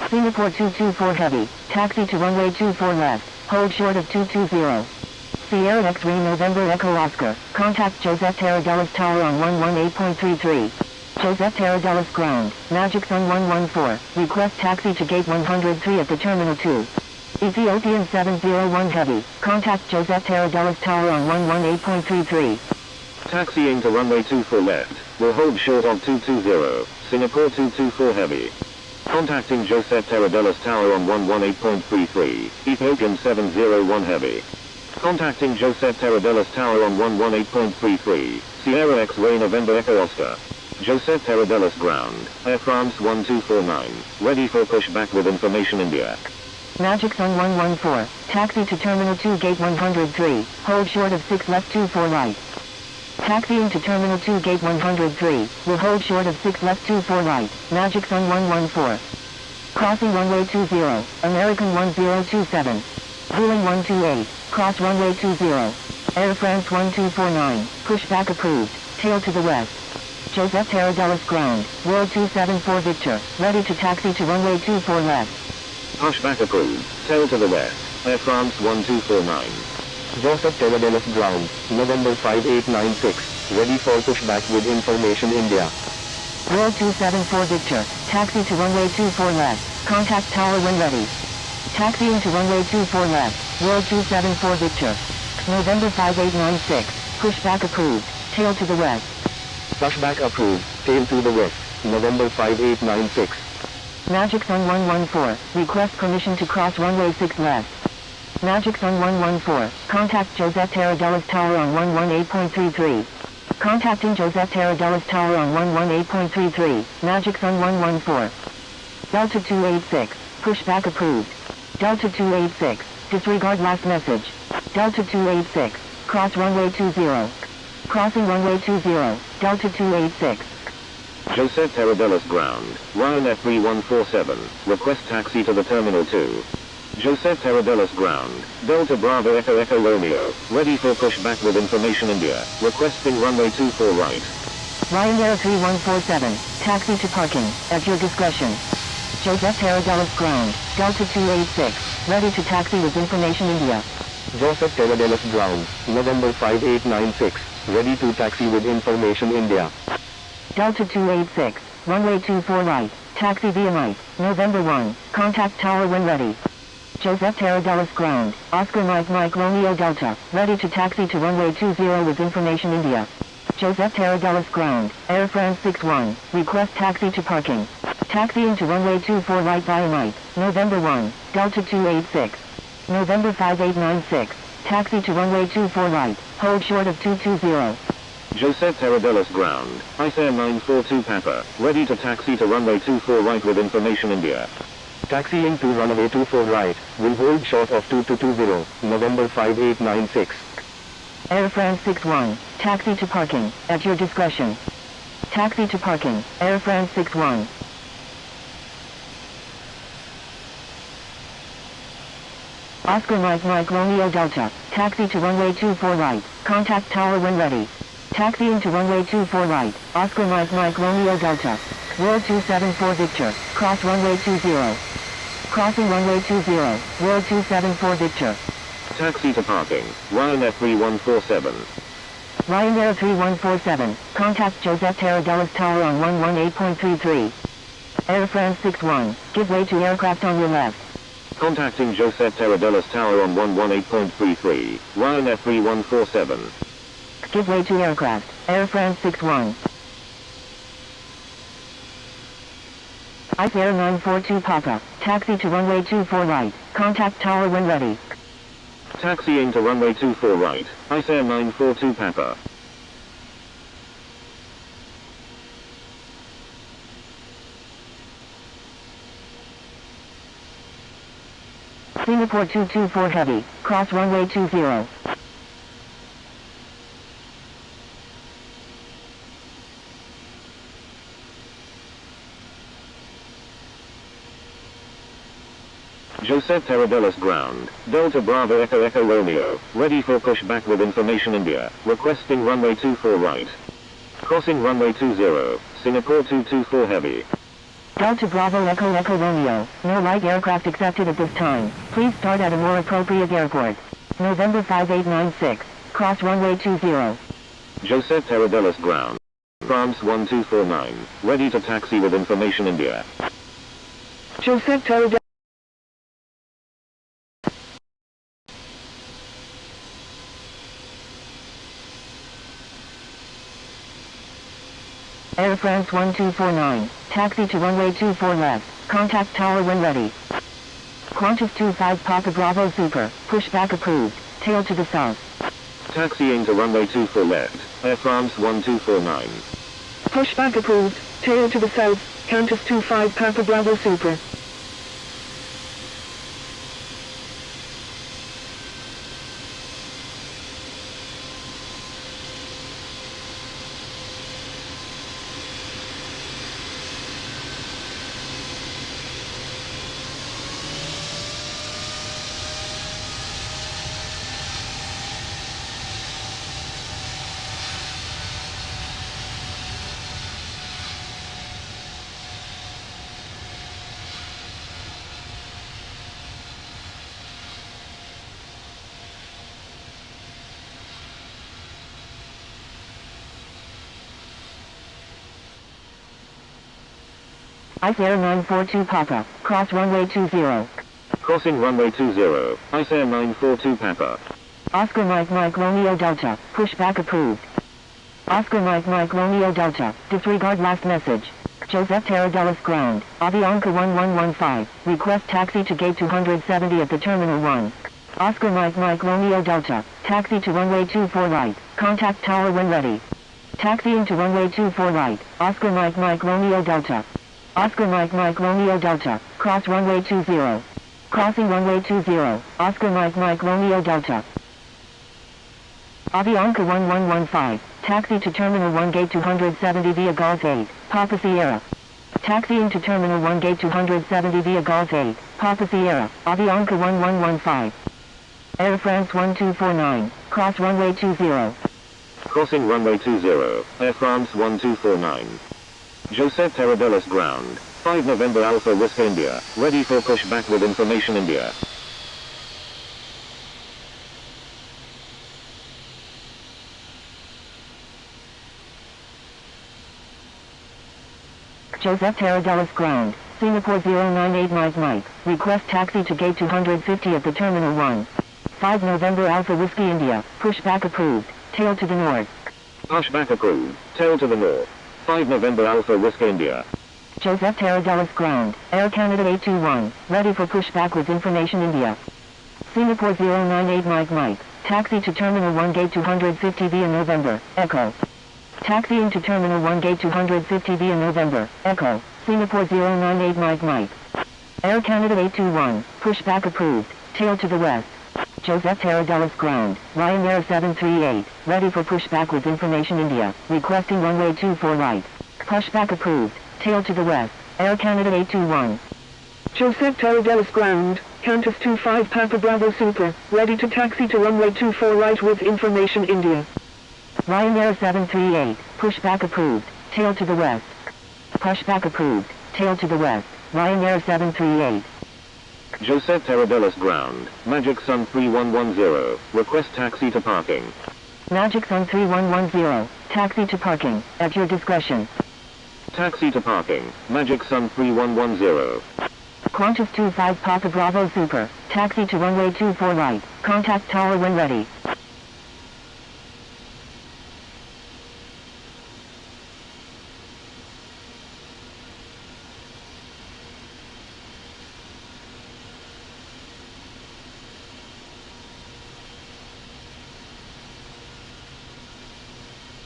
S2: Singapore 224 Heavy, taxi to runway 24 left, hold short of 220. Sierra X-Ray November Echo Oscar, contact Joseph Terradellas Tower on 118.33. Joseph Terradellas ground, Magic Sun 114, request taxi to gate 103 at the Terminal 2. Ethiopian 701 Heavy, contact Joseph Terradellas Tower on 118.33.
S3: Taxiing to runway 24 left, will hold short of 220, Singapore 224 Heavy. Contacting Joseph Terradellas Tower on 118.33, Ethiopian 701 Heavy. Contacting Joseph Terradellas Tower on 118.33, Sierra X-Ray November Echo Oscar. Joseph Terradellas ground, Air France 1249, ready for pushback with information India.
S2: Magic Sun 114, taxi to Terminal 2 gate 103, hold short of 6 left 24 right. Taxiing to Terminal 2 gate 103, will hold short of 6 left 24 right, Magic Sun 114. Crossing runway 20, American 1027. Vueling 128, cross runway 20. Air France 1249, pushback approved, tail to the west. Joseph Tarradellas ground, World 274 Victor, ready to taxi to runway 24 left.
S3: Pushback approved. Tail to the west. Air France 1249.
S5: Joseph Tarradellas ground, November 5896, ready for pushback with information India.
S2: World 274 Victor, taxi to runway 24 left, contact tower when ready. Taxiing to runway 24 left, World 274 Victor. November 5896, pushback approved, tail to the west.
S5: Pushback approved, tail to the west, November 5896.
S2: Magic Sun 114, request permission to cross runway 6 left. Magic Sun 114, contact Joseph Tarradellas Tower on 118.33. Contacting Joseph Tarradellas Tower on 118.33, Magic Sun 114. Delta 286, pushback approved. Delta 286, disregard last message. Delta 286, cross runway 20. Crossing runway 20, Delta 286.
S3: Joseph Tarradellas ground. Ryanair 3147. Request taxi to the Terminal 2. Joseph Tarradellas ground. Delta Bravo Echo Echo Romeo. Ready for pushback with information India. Requesting runway 24 right.
S2: Ryanair 3147, taxi to parking, at your discretion. Joseph Tarradellas ground, Delta 286, ready to taxi with information India.
S5: Joseph Tarradellas ground, November 5896, ready to taxi with information India.
S2: Delta 286, runway 24 right, taxi via night, November 1, contact tower when ready. Joseph Tarradellas ground, Oscar Mike Romeo Delta, ready to taxi to runway 20 with information India. Joseph Tarradellas ground, Air France 61, request taxi to parking. Taxiing to runway 24 right via night, November 1, Delta 286. November 5896, taxi to runway 24 right, hold short of 220.
S3: Joseph Tarradellas ground. Ice-Air 942 Papa. Ready to taxi to runway 24 right with information India.
S5: Taxiing to runway 24 right, will hold short of 2220, November 5896.
S2: Air France 61, taxi to parking, at your discretion. Taxi to parking, Air France 61. Oscar Mike Romeo Delta, taxi to runway 24 right, contact tower when ready. Taxiing to runway 24 right, Oscar Mike Romeo Delta. World 274 Victor, cross runway 20. Crossing runway 20, World 274 Victor.
S3: Taxi to parking. Ryanair 3147.
S2: Ryanair 3147, contact Joseph Tarradellas Tower on 118.33. Air France 61, give way to aircraft on your left.
S3: Contacting Joseph Tarradellas Tower on 118.33. Ryanair 3147.
S2: Give way to aircraft, Air France 61. Ice-Air 942 Papa, taxi to runway 24 right, contact tower when ready.
S3: Taxiing to runway 24 right. Ice-Air 942 Papa.
S2: Singapore 224 Heavy, cross runway 20.
S3: Joseph Tarradellas ground. Delta Bravo Echo Echo Romeo. Ready for pushback with information India. Requesting runway 24 right. Crossing runway 20. Singapore 224 Heavy.
S2: Delta Bravo Echo Echo Romeo, no light aircraft accepted at this time. Please start at a more appropriate airport. November 5896, cross runway 20.
S3: Joseph Tarradellas ground. France 1249. Ready to taxi with information India.
S4: Joseph Tarradellas.
S2: Air France 1249, taxi to runway 24 left, contact tower when ready. Qantas 25 Papa Bravo Super, pushback approved, tail to the south.
S3: Taxiing to runway 24 left. Air France 1249.
S4: Pushback approved, tail to the south, Qantas 25 Papa Bravo Super.
S2: Ice Air 942 Papa, cross runway 20.
S3: Crossing runway 20, Ice Air 942 Papa.
S2: Oscar Mike Mike Romeo Delta, pushback approved. Oscar Mike Mike Romeo Delta, disregard last message. Joseph Taradelis ground, Avianca 1115, request taxi to gate 270 at the Terminal 1. Oscar Mike Mike Romeo Delta, taxi to runway 24 right, contact tower when ready. Taxiing to runway 24 right, Oscar Mike Mike Romeo Delta. Oscar Mike Mike Romeo Delta, cross runway 20. Crossing runway 20, Oscar Mike Mike Romeo Delta. Avianca 1115, taxi to Terminal 1 gate 270 via Golf 8, Papa Sierra. Taxiing to Terminal 1 gate 270 via Golf 8, Papa Sierra, Avianca 1115. Air France 1249, cross runway 20.
S3: Crossing runway 20, Air France 1249. Joseph Taradelis ground, 5 November Alpha Whiskey India, ready for pushback with information India.
S2: Joseph Taradelis ground, Singapore 098 Mike Mike, request taxi to gate 250 at the Terminal 1. 5 November Alpha Whiskey India, pushback approved, tail to the north.
S3: Pushback approved, tail to the north. 5 November Alpha Whiskey India.
S2: Joseph Taradelis ground, Air Canada 821, ready for pushback with information India. Singapore 098 Mike Mike, taxi to Terminal 1 gate 250 via November, Echo. Taxiing to Terminal 1 gate 250 via November, Echo, Singapore 098 Mike Mike. Air Canada 821, pushback approved, tail to the west. Joseph Taradelis ground, Ryanair 738, ready for pushback with information India, requesting runway 24 right. Pushback approved, tail to the west, Air Canada 821.
S4: Joseph Taradelis ground, Qantas 25 Papa Bravo Super, ready to taxi to runway 24 right with information India.
S2: Ryanair 738, pushback approved, tail to the west. Pushback approved, tail to the west, Ryanair 738.
S3: Joseph Taradelis ground, Magic Sun 3110, request taxi to parking.
S2: Magic Sun 3110, taxi to parking, at your discretion.
S3: Taxi to parking, Magic Sun 3110.
S2: Qantas 25 Papa Bravo Super, taxi to runway 24 right, contact tower when ready.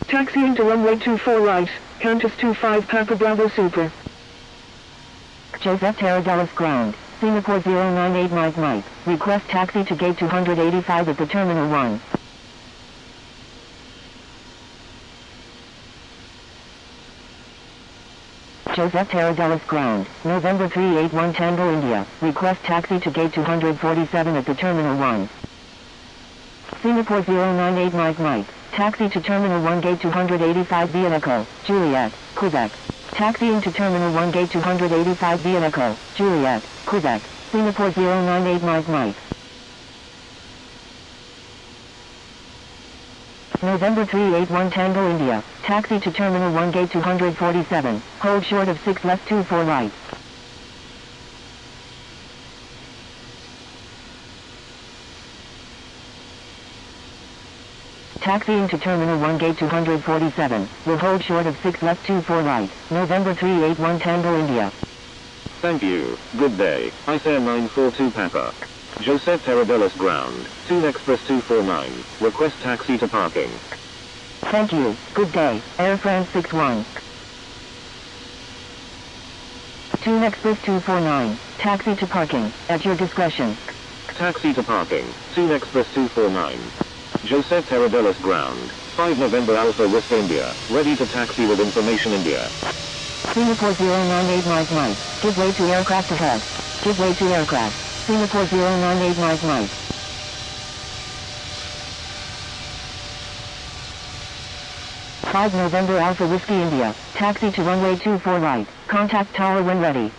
S4: Taxiing to runway 24 right, Qantas 25 Papa Bravo Super.
S2: Joseph Taradelis ground, Singapore 098 Mike Mike, request taxi to gate 285 at the Terminal 1. Joseph Taradelis ground, November 381 Tango India, request taxi to gate 247 at the Terminal 1. Singapore 098 Mike Mike, taxi to Terminal 1 gate 285 via Echo, Juliet, Quebec. Taxiing to Terminal 1 gate 285 via Echo, Juliet, Quebec, Singapore 098 Mike Mike. November 381 Tango India, taxi to Terminal 1 gate 247, hold short of 6 left 24 right. Taxiing to Terminal 1 gate 247, will hold short of 6 left 24 right, November 381 Tango India.
S3: Thank you, good day, Ice Air 942 Papa. Joseph Taradelis ground, Toon Express 249, request taxi to parking.
S2: Thank you, good day, Air France 61. Toon Express 249, taxi to parking, at your discretion.
S3: Taxi to parking, Toon Express 249. Joseph Taradelis ground, 5 November Alpha Whiskey India, ready to taxi with information India.
S2: Singapore 098 Mike Mike, give way to aircraft ahead. Give way to aircraft, Singapore 098 Mike Mike. Five November Alpha Whiskey India, taxi to runway 24 right, contact tower when ready.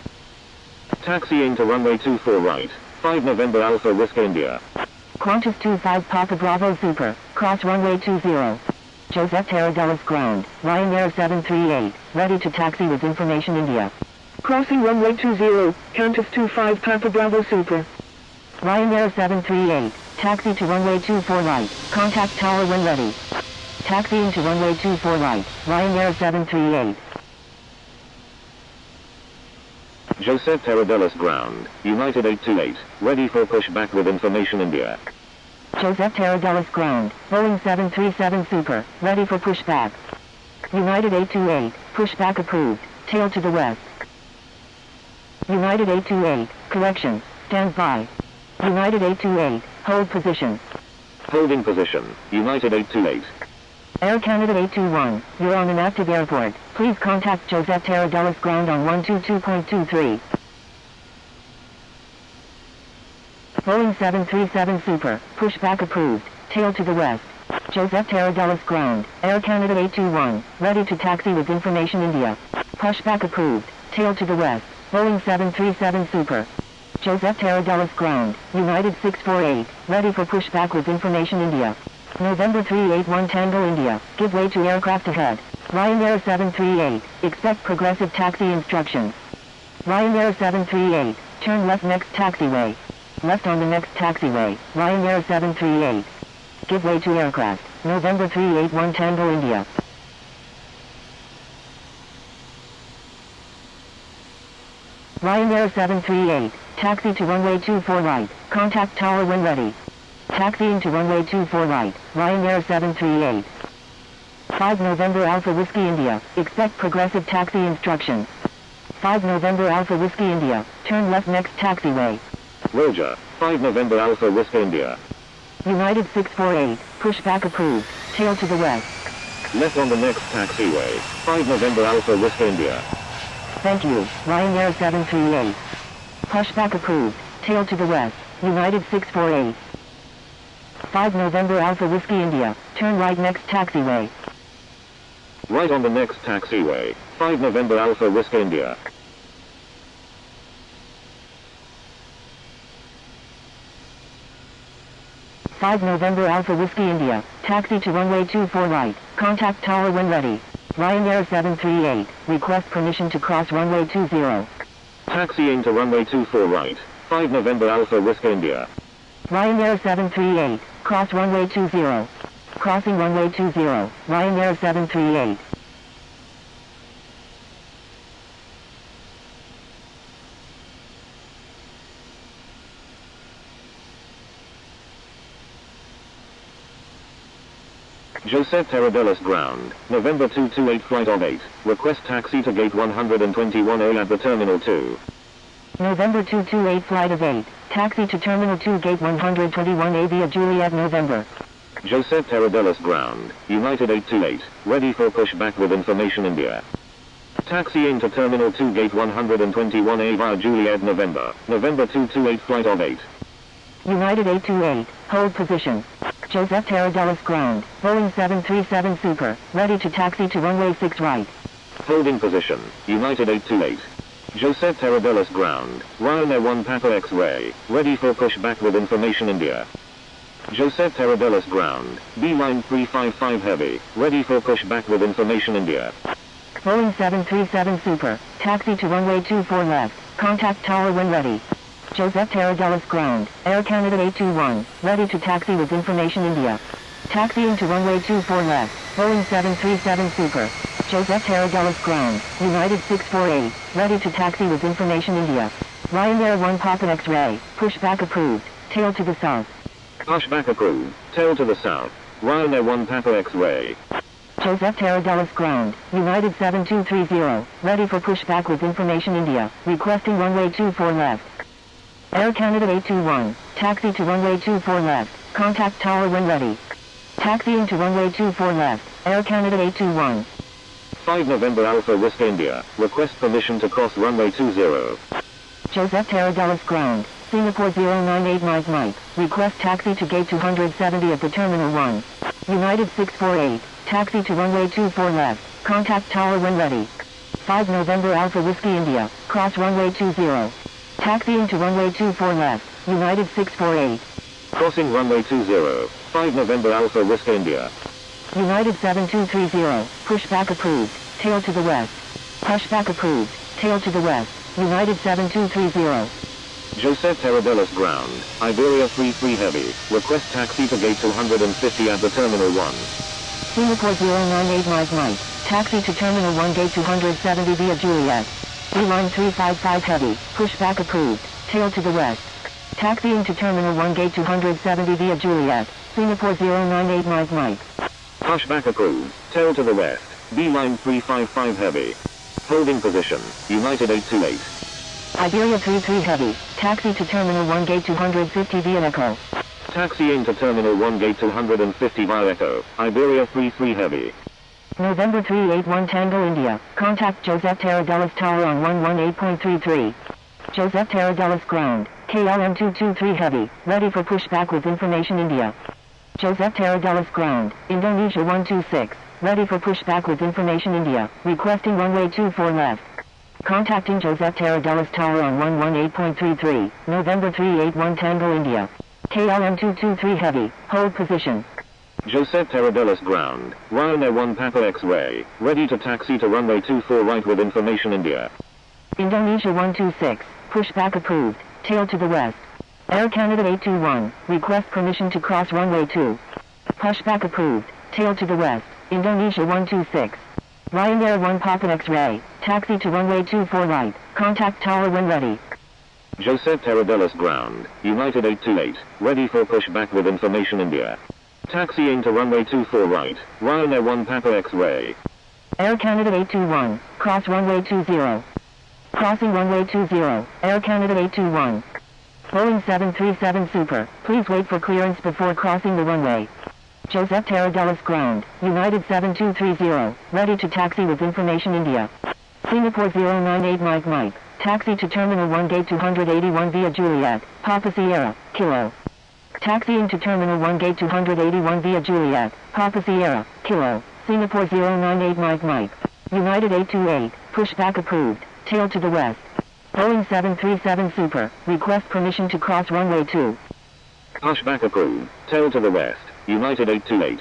S3: Taxiing to runway 24 right, 5 November Alpha Whiskey India.
S2: Qantas 25 Papa Bravo Super, cross runway 20. Joseph Taradelis ground, Ryanair 738, ready to taxi with information India.
S4: Crossing runway 20, Qantas 25 Papa Bravo Super.
S2: Ryanair 738, taxi to runway 24 right, contact tower when ready. Taxiing to runway 24 right, Ryanair 738.
S3: Joseph Terradellas ground, United 828, ready for pushback with information India.
S2: Joseph Terradellas ground, Boeing 737 Super, ready for pushback. United 828, pushback approved, tail to the west. United 828, correction, stand by. United 828, hold position.
S3: Holding position, United 828.
S2: Air Canada 821, you're on an active airport. Please contact Joseph Terradellas ground on 122.23. Boeing 737 Super, pushback approved, tail to the west. Joseph Terradellas ground, Air Canada 821, ready to taxi with information India. Pushback approved, tail to the west. Boeing 737 Super. Joseph Terradellas ground, United 648, ready for pushback with information India. November 381 Tango India, give way to aircraft ahead. Ryanair 738, expect progressive taxi instructions. Ryanair 738, turn left next taxiway. Left on the next taxiway, Ryanair 738. Give way to aircraft, November 381 Tango India. Ryanair 738, taxi to runway 24 right, contact tower when ready. Taxiing to runway 24 right, Ryanair 738. 5 November Alpha Whiskey India, expect progressive taxi instructions. 5 November Alpha Whiskey India, turn left next taxiway.
S3: Roger, 5 November Alpha Whiskey India.
S2: United 648, pushback approved, tail to the west.
S3: Left on the next taxiway, 5 November Alpha Whiskey India.
S2: Thank you, Ryanair 738. Pushback approved, tail to the west, United 648. 5 November Alpha Whiskey India, turn right next taxiway.
S3: Right on the next taxiway, 5 November Alpha Whiskey India.
S2: Five November Alpha Whiskey India, taxi to runway 24 right, contact tower when ready. Ryanair 738, request permission to cross runway 20.
S3: Taxiing to runway 24 right, 5 November Alpha Whiskey India.
S2: Ryanair 738, cross runway 20. Crossing runway 20, Ryanair 738.
S3: Joseph Terradellas ground, November 228 flight of 8, request taxi to gate 121A at the Terminal 2.
S2: November 228 flight of 8, taxi to Terminal 2 gate 121A via Juliet November.
S3: Joseph Terradellas ground, United 828, ready for pushback with information India. Taxiing to Terminal 2 gate 121A via Juliet November, November 228 flight of 8.
S2: United 828, hold position. Joseph Terradellas ground, Boeing 737 Super, ready to taxi to runway 6 right.
S3: Holding position, United 828. Joseph Terradellas ground, Ryanair 1 Papa X-ray, ready for pushback with information India. Joseph Terradellas ground, B-line 355 heavy, ready for pushback with information India.
S2: Boeing 737 Super, taxi to runway 24 left, contact tower when ready. Joseph Terradellas ground, Air Canada 821, ready to taxi with information India. Taxiing to runway 24 left, Boeing 737 Super. Joseph Terradellas ground, United 648, ready to taxi with information India. Ryanair 1 Papa X-ray, pushback approved, tail to the south.
S3: Pushback approved, tail to the south, Ryanair 1 Papa X-ray.
S2: Joseph Terradellas ground, United 7230, ready for pushback with information India, requesting runway 24 left. Air Canada 821, taxi to runway 24 left, contact tower when ready. Taxiing to runway 24 left, Air Canada 821.
S3: 5 November Alpha Whiskey India, request permission to cross runway 20.
S2: Joseph Terradellas ground, Singapore 098 Mike, request taxi to gate 270 at the Terminal 1. United 648, taxi to runway 24 left, contact tower when ready. 5 November Alpha Whiskey India, cross runway 20. Taxiing to runway 24 left, United 648.
S3: Crossing runway 20, 5 November Alpha Whiskey India.
S2: United 7230, pushback approved, tail to the west. Pushback approved, tail to the west, United 7230.
S3: Joseph Terradellas ground, Iberia 33 heavy, request taxi to gate 250 at the Terminal 1.
S2: Singapore 098 Mike, taxi to Terminal 1 gate 270 via Juliet. Beeline 355 heavy, pushback approved, tail to the west. Taxiing to Terminal 1 gate 270 via Juliet, Singapore 098 Mike.
S3: Pushback approved, tail to the west, Beeline 355 heavy. Holding position, United 828.
S2: Iberia 33 heavy, taxi to Terminal 1 gate 250 via Echo.
S3: Taxiing to Terminal 1 gate 250 via Echo, Iberia 33 heavy.
S2: November 381 Tango India, contact Joseph Terradellas Tower on 118.33. Joseph Terradellas ground, KLM 223 heavy, ready for pushback with information India. Joseph Terradellas ground, Indonesia 126, ready for pushback with information India, requesting runway 24 left. Contacting Joseph Terradellas Tower on 118.33, November 381 Tango India. KLM 223 heavy, hold position.
S3: Joseph Terradellas ground, Ryanair 1 Papa X-ray, ready to taxi to runway 24 right with information India.
S2: Indonesia 126, pushback approved, tail to the west. Air Canada 821, request permission to cross runway 2. Pushback approved, tail to the west, Indonesia 126. Ryanair 1 Papa X-ray, taxi to runway 24 right, contact tower when ready.
S3: Joseph Terradellas ground, United 828, ready for pushback with information India. Taxiing to runway 24 right, Ryanair 1 Papa X-ray.
S2: Air Canada 821, cross runway 20. Crossing runway 20, Air Canada 821. Boeing 737 Super, please wait for clearance before crossing the runway. Joseph Terradellas ground, United 7230, ready to taxi with information India. Singapore 098 Mike, taxi to Terminal 1 gate 281 via Juliet, Papa Sierra, Kilo. Taxiing to Terminal 1 gate 281 via Juliet, Papa Sierra, Kilo, Singapore 098 Mike. United 828, pushback approved, tail to the west. Boeing 737 Super, request permission to cross runway 2.
S3: Pushback approved, tail to the west, United 828.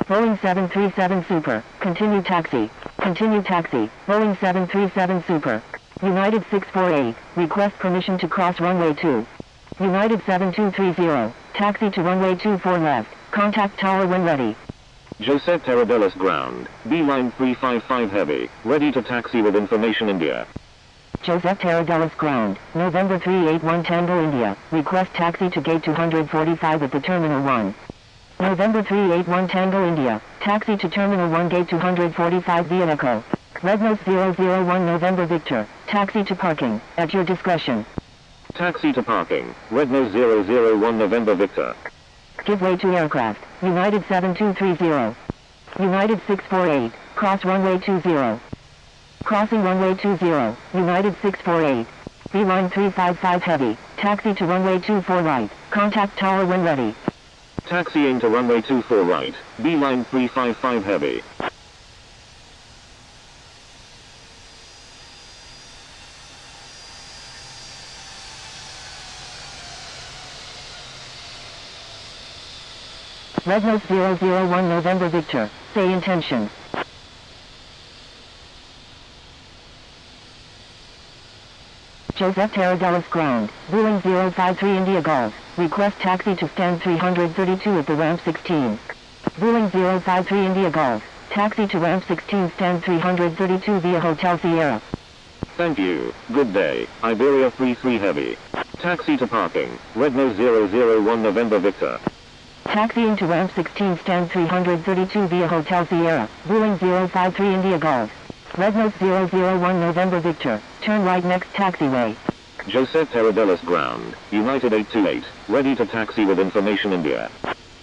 S2: Boeing 737 Super, continue taxi, Boeing 737 Super. United 648, request permission to cross runway 2. United 7230, taxi to runway 24 left, contact tower when ready.
S3: Joseph Terradellas ground, Beeline 355 heavy, ready to taxi with information India.
S2: Joseph Terradellas ground, November 381 Tango India, request taxi to gate 245 at the Terminal 1. November 381 Tango India, taxi to Terminal 1 gate 245 via Echo. Rednose 001 November Victor, taxi to parking, at your discretion.
S3: Taxi to parking, Rednose 001 November Victor.
S2: Give way to aircraft, United 7230. United 648, cross runway 20. Crossing runway 20, United 648. Beeline 355 heavy, taxi to runway 24 right, contact tower when ready.
S3: Taxiing to runway 24 right, Beeline 355 heavy.
S2: Rednose 001 November Victor, say intention. Joseph Terradellas ground, Boeing 053 India Golf, request taxi to stand 332 at the ramp 16. Boeing 053 India Golf, taxi to ramp 16 stand 332 via Hotel Sierra.
S3: Thank you, good day, Iberia 33 heavy. Taxi to parking, Rednose 001 November Victor.
S2: Taxiing to ramp 16 stand 332 via Hotel Sierra, Boeing 053 India Golf. Rednose 001 November Victor, turn right next taxiway.
S3: Joseph Terradellas ground, United 828, ready to taxi with information India.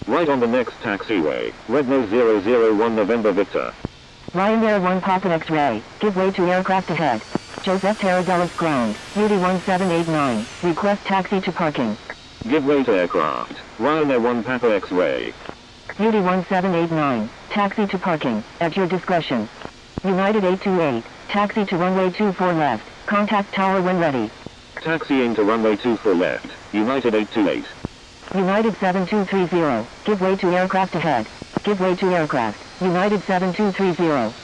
S3: Right on the next taxiway, Rednose 001 November Victor.
S2: Ryanair 1 Papa X-ray, give way to aircraft ahead. Joseph Terradellas ground, Beauty 1789, request taxi to parking.
S3: Give way to aircraft, Ryanair 1 Papa X-ray.
S2: Beauty 1789, taxi to parking, at your discretion. United 828, taxi to runway 24 left, contact tower when ready.
S3: Taxiing to runway 24 left, United 828.
S2: United 7230, give way to aircraft ahead. Give way to aircraft, United 7230.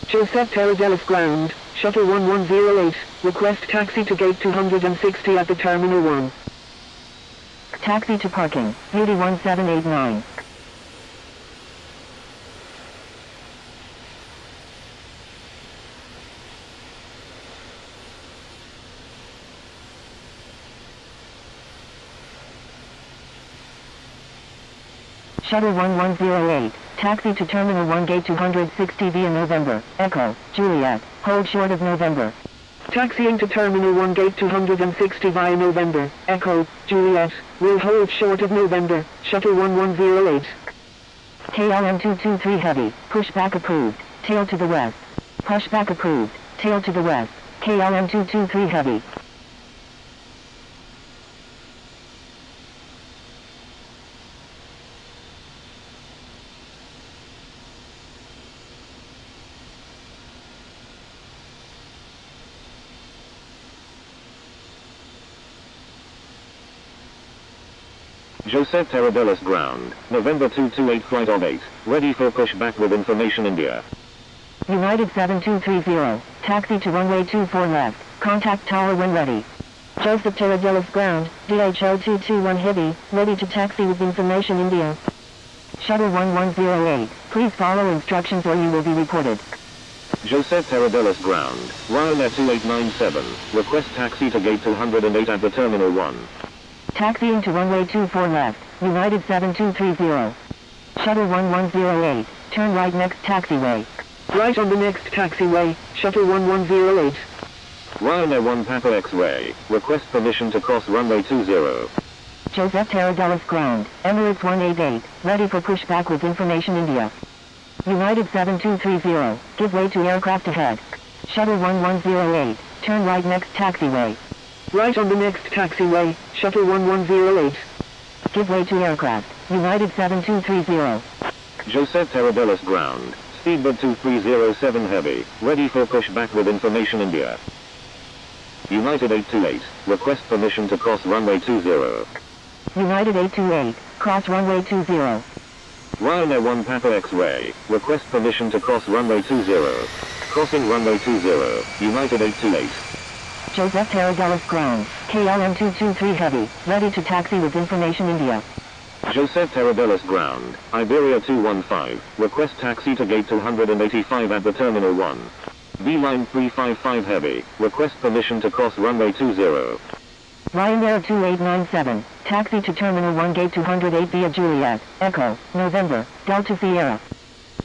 S4: Joseph Terradellas ground, Shuttle 1108, request taxi to gate 260 at the Terminal 1.
S2: Taxi to parking, Beauty 1789. Shuttle 1108, taxi to Terminal 1 gate 260 via November, Echo, Juliet, hold short of November.
S4: Taxiing to Terminal 1 gate 260 via November, Echo, Juliet, will hold short of November, Shuttle 1108.
S2: KLM 223 heavy, pushback approved, tail to the west. Pushback approved, tail to the west, KLM 223 heavy.
S3: Joseph Terradellas ground, November 228 flight of 8, ready for pushback with information India.
S2: United 7230, taxi to runway 24 left, contact tower when ready. Joseph Terradellas ground, DHL 221 heavy, ready to taxi with information India. Shuttle 1108, please follow instructions or you will be reported.
S3: Joseph Terradellas ground, Ryanair 2897, request taxi to gate 208 at the Terminal 1.
S2: Taxiing to runway 24 left, United 7230. Shuttle 1108, turn right next taxiway.
S4: Right on the next taxiway, Shuttle 1108.
S3: Ryanair 1 Papa X-Ray, request permission to cross runway 20.
S2: Joseph Terradellas ground, Emirates 188, ready for pushback with information India. United 7230, give way to aircraft ahead. Shuttle 1108, turn right next taxiway.
S4: Right on the next taxiway, Shuttle 1108.
S2: Give way to aircraft, United 7230.
S3: Joseph Terradellas ground, Speedbird 2307 heavy, ready for pushback with information India. United 828, request permission to cross runway 20.
S2: United 828, cross runway 20.
S3: Ryanair 1 Papa X-Ray, request permission to cross runway 20. Crossing runway 20, United 828.
S2: Joseph Terradellas ground, KLM 223 heavy, ready to taxi with information India.
S3: Joseph Terradellas ground, Iberia 215, request taxi to gate 285 at the Terminal 1. B-Line 355 heavy, request permission to cross runway 20.
S2: Ryanair 2897, taxi to Terminal 1 gate 208 via Juliet, Echo, November, Delta Sierra.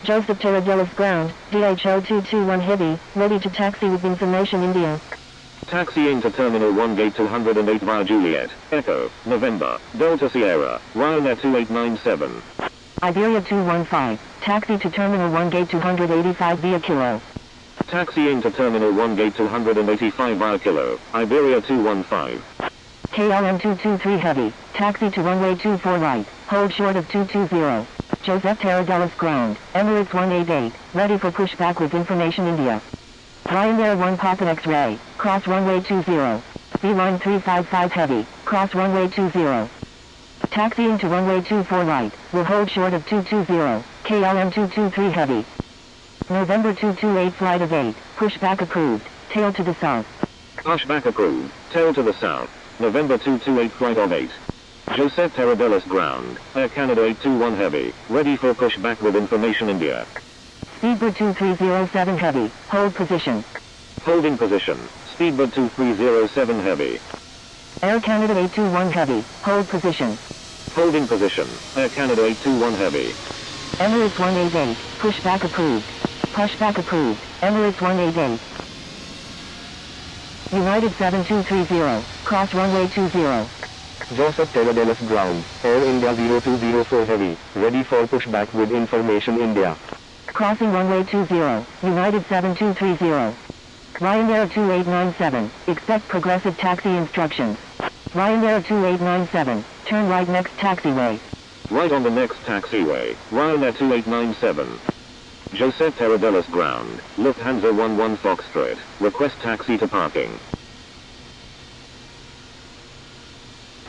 S2: Joseph Terradellas ground, DHL 221 heavy, ready to taxi with information India.
S3: Taxiing to Terminal 1 gate 208 via Juliet, Echo, November, Delta Sierra, Ryanair 2897.
S2: Iberia 215, taxi to Terminal 1 gate 285 via Kilo.
S3: Taxiing to Terminal 1 gate 285 via Kilo, Iberia 215.
S2: KLM 223 heavy, taxi to runway 24 right, hold short of 220. Joseph Terradellas ground, Emirates 188, ready for pushback with information India. Ryanair 1 Papa X-Ray, cross runway 20. B-Line 355 heavy, cross runway 20. Taxiing to runway 24 right, will hold short of 220, KLM 223 heavy. November 228 flight of 8, pushback approved, tail to the south.
S3: Pushback approved, tail to the south, November 228 flight of 8. Joseph Terradellas ground, Air Canada 821 heavy, ready for pushback with information India.
S2: Speedbird 2307 heavy, hold position.
S3: Holding position, Speedbird 2307 heavy.
S2: Air Canada 821 heavy, hold position.
S3: Holding position, Air Canada 821 heavy.
S2: Emirates 188, pushback approved. Pushback approved, Emirates 188. United 7230, cross runway 20.
S5: Joseph Terradellas ground, Air India 0204 heavy, ready for pushback with information India.
S2: Crossing runway 20, United 7230. Ryanair 2897, expect progressive taxi instructions. Ryanair 2897, turn right next taxiway.
S3: Right on the next taxiway, Ryanair 2897. Joseph Terradellas ground, Lufthansa 11 Foxtrot, request taxi to parking.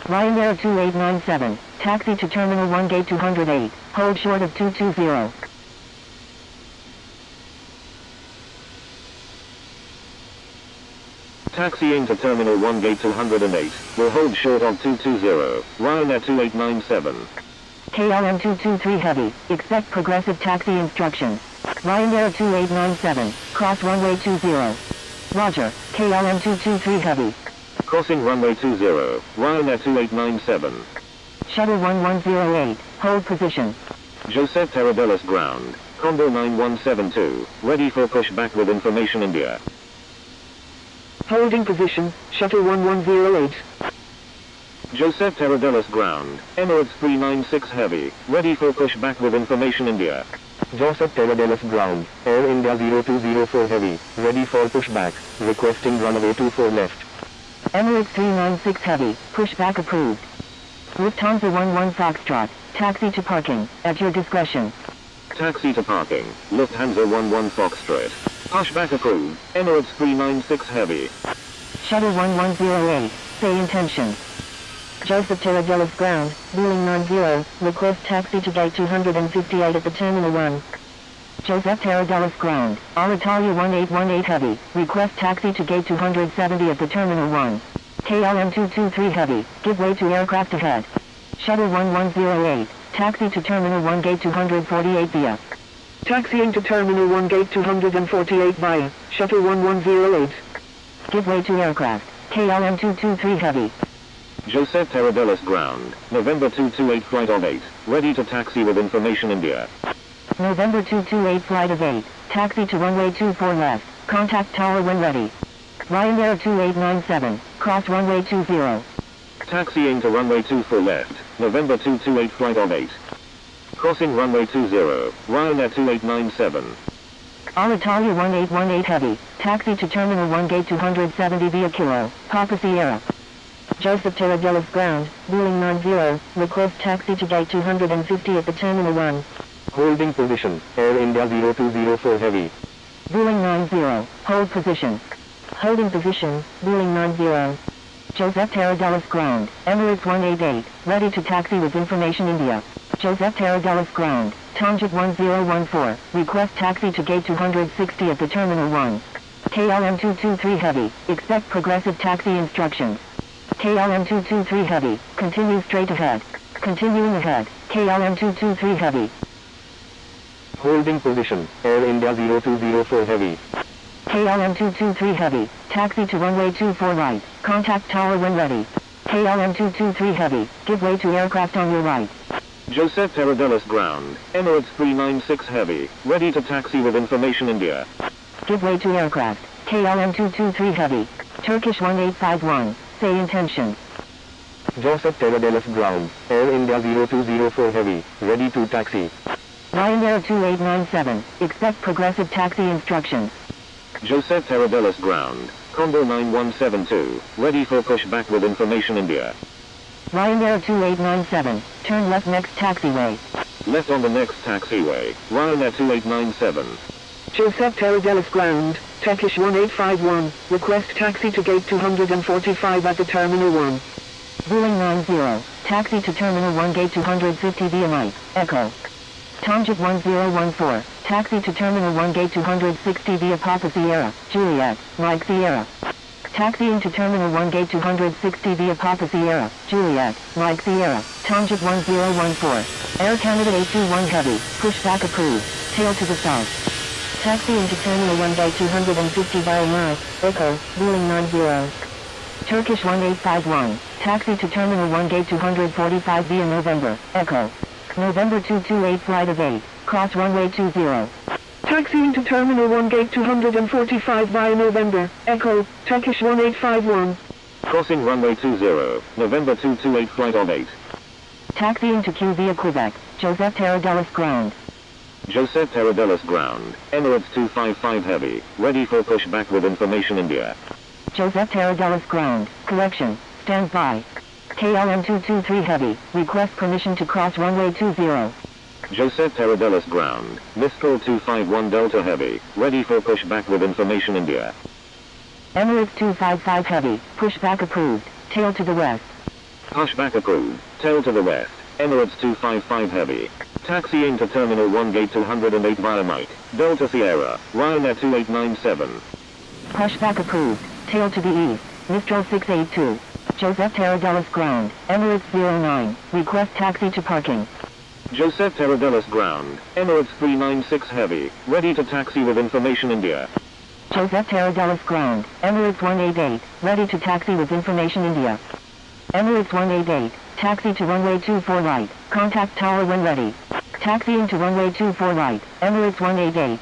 S2: Ryanair 2897, taxi to Terminal 1 gate 208, hold short of 220.
S3: Taxiing to Terminal 1 Gate 208. Will hold short on 220. Ryanair 2897.
S2: KLM 223 Heavy, expect progressive taxi instructions. Ryanair 2897, cross runway 20. Roger, KLM 223 Heavy.
S3: Crossing runway 20. Ryanair 2897.
S2: Shuttle 1108, hold position.
S3: Joseph Tarradellas ground. Condor 9172. Ready for pushback with information India.
S4: Holding position, Shuttle 1108.
S3: Joseph Tarradellas ground. Emirates 396 Heavy. Ready for pushback with information India.
S5: Joseph Tarradellas ground. Air India 0204 Heavy. Ready for pushback. Requesting runway 24 left.
S2: Emirates 396 Heavy, pushback approved. Lufthansa 11 Foxtrot, taxi to parking, at your discretion.
S3: Taxi to parking. Lufthansa 11 Foxtrot. Pushback approved. Emirates 396 Heavy.
S2: Shuttle 1108, say intention. Joseph Tarradellas ground, Wheeling 90, request taxi to gate 258 at the Terminal 1. Joseph Tarradellas ground, Alitalia 1818 Heavy, request taxi to gate 270 at the Terminal 1. KLM 223 Heavy, give way to aircraft ahead. Shuttle 1108, taxi to Terminal 1 gate 248 via.
S4: Taxiing to Terminal 1 Gate 248 via Shuttle 1108.
S2: Give way to aircraft, KLM 223 Heavy.
S3: Joseph Tarradellas ground. November 228 flight of 8. Ready to taxi with information India.
S2: November 228 flight of 8, taxi to runway 24 left, contact tower when ready. Ryanair 2897, cross runway 20.
S3: Taxiing to runway 24 left. November 228 flight of 8. Crossing runway 20. Ryanair 2897.
S2: Alitalia 1818 Heavy, taxi to Terminal 1 gate 270 via Kilo, Papa Sierra. Joseph Tarradellas ground, Wheeling 90, request taxi to gate 250 at the Terminal 1.
S5: Holding position. Air India 0204 Heavy.
S2: Wheeling 90, hold position. Holding position, Wheeling 90. Joseph Tarradellas ground, Emirates 188, ready to taxi with information India. Joseph Tarradellas ground, Tanjik 1014, request taxi to gate 260 at the Terminal 1. KLM 223 Heavy, expect progressive taxi instructions. KLM 223 Heavy, continue straight ahead. Continuing ahead, KLM 223 Heavy.
S5: Holding position. Air India 0204 Heavy.
S2: KLM 223 Heavy, taxi to runway 24 right, contact tower when ready. KLM 223 Heavy, give way to aircraft on your right.
S3: Joseph Tarradellas ground. Emirates 396 Heavy. Ready to taxi with information India.
S2: Give way to aircraft, KLM 223 Heavy. Turkish 1851, say intention.
S5: Joseph Tarradellas ground. Air India 0204 Heavy. Ready to taxi.
S2: Ryanair 2897, expect progressive taxi instructions.
S3: Joseph Tarradellas ground. Condor 9172. Ready for pushback with information India.
S2: Ryanair 2897, turn left next taxiway.
S3: Left on the next taxiway. Ryanair 2897.
S4: Joseph Tarradellas ground, Turkish 1851, request taxi to gate 245 at the Terminal 1.
S2: Wheeling 90, taxi to Terminal 1 gate 250 via Mike, Echo. Tanjik 1014, taxi to Terminal 1 gate 260 via Papa Sierra, Juliet, Mike Sierra. Taxiing to Terminal 1 gate 260 via Papa Sierra, Juliet, Mike Sierra, Tanjik 1014. Air Canada 821 Heavy, pushback approved, tail to the south. Taxiing to Terminal 1 gate 250 via Mike, Echo, Wheeling 90. Turkish 1851, taxi to Terminal 1 gate 245 via November, Echo. November 228 flight of 8, cross runway 20.
S4: Taxiing to Terminal 1 Gate 245 via November, Echo, Turkish 1851.
S3: Crossing runway 20. November 228 flight of 8.
S2: Taxiing to Q via Quebec, Joseph Tarradellas ground.
S3: Joseph Tarradellas ground. Emirates 255 Heavy. Ready for pushback with information India.
S2: Joseph Tarradellas ground, correction, stand by. KLM 223 Heavy, request permission to cross runway 20.
S3: Joseph Tarradellas ground. Mistral 251 Delta Heavy. Ready for pushback with information India.
S2: Emirates 255 Heavy, pushback approved, tail to the west.
S3: Pushback approved. Tail to the west. Emirates 255 Heavy. Taxiing to Terminal 1 Gate 208 via Mike. Delta Sierra. Ryanair 2897.
S2: Pushback approved, tail to the east, Mistral 682. Joseph Tarradellas ground, Emirates 09, request taxi to parking.
S3: Joseph Tarradellas ground, Emirates 396 heavy, ready to taxi with information India.
S2: Joseph Tarradellas ground, Emirates 188, ready to taxi with information India. Emirates 188, taxi to runway 24 right, contact tower when ready. Taxiing to runway 24 right, Emirates 188.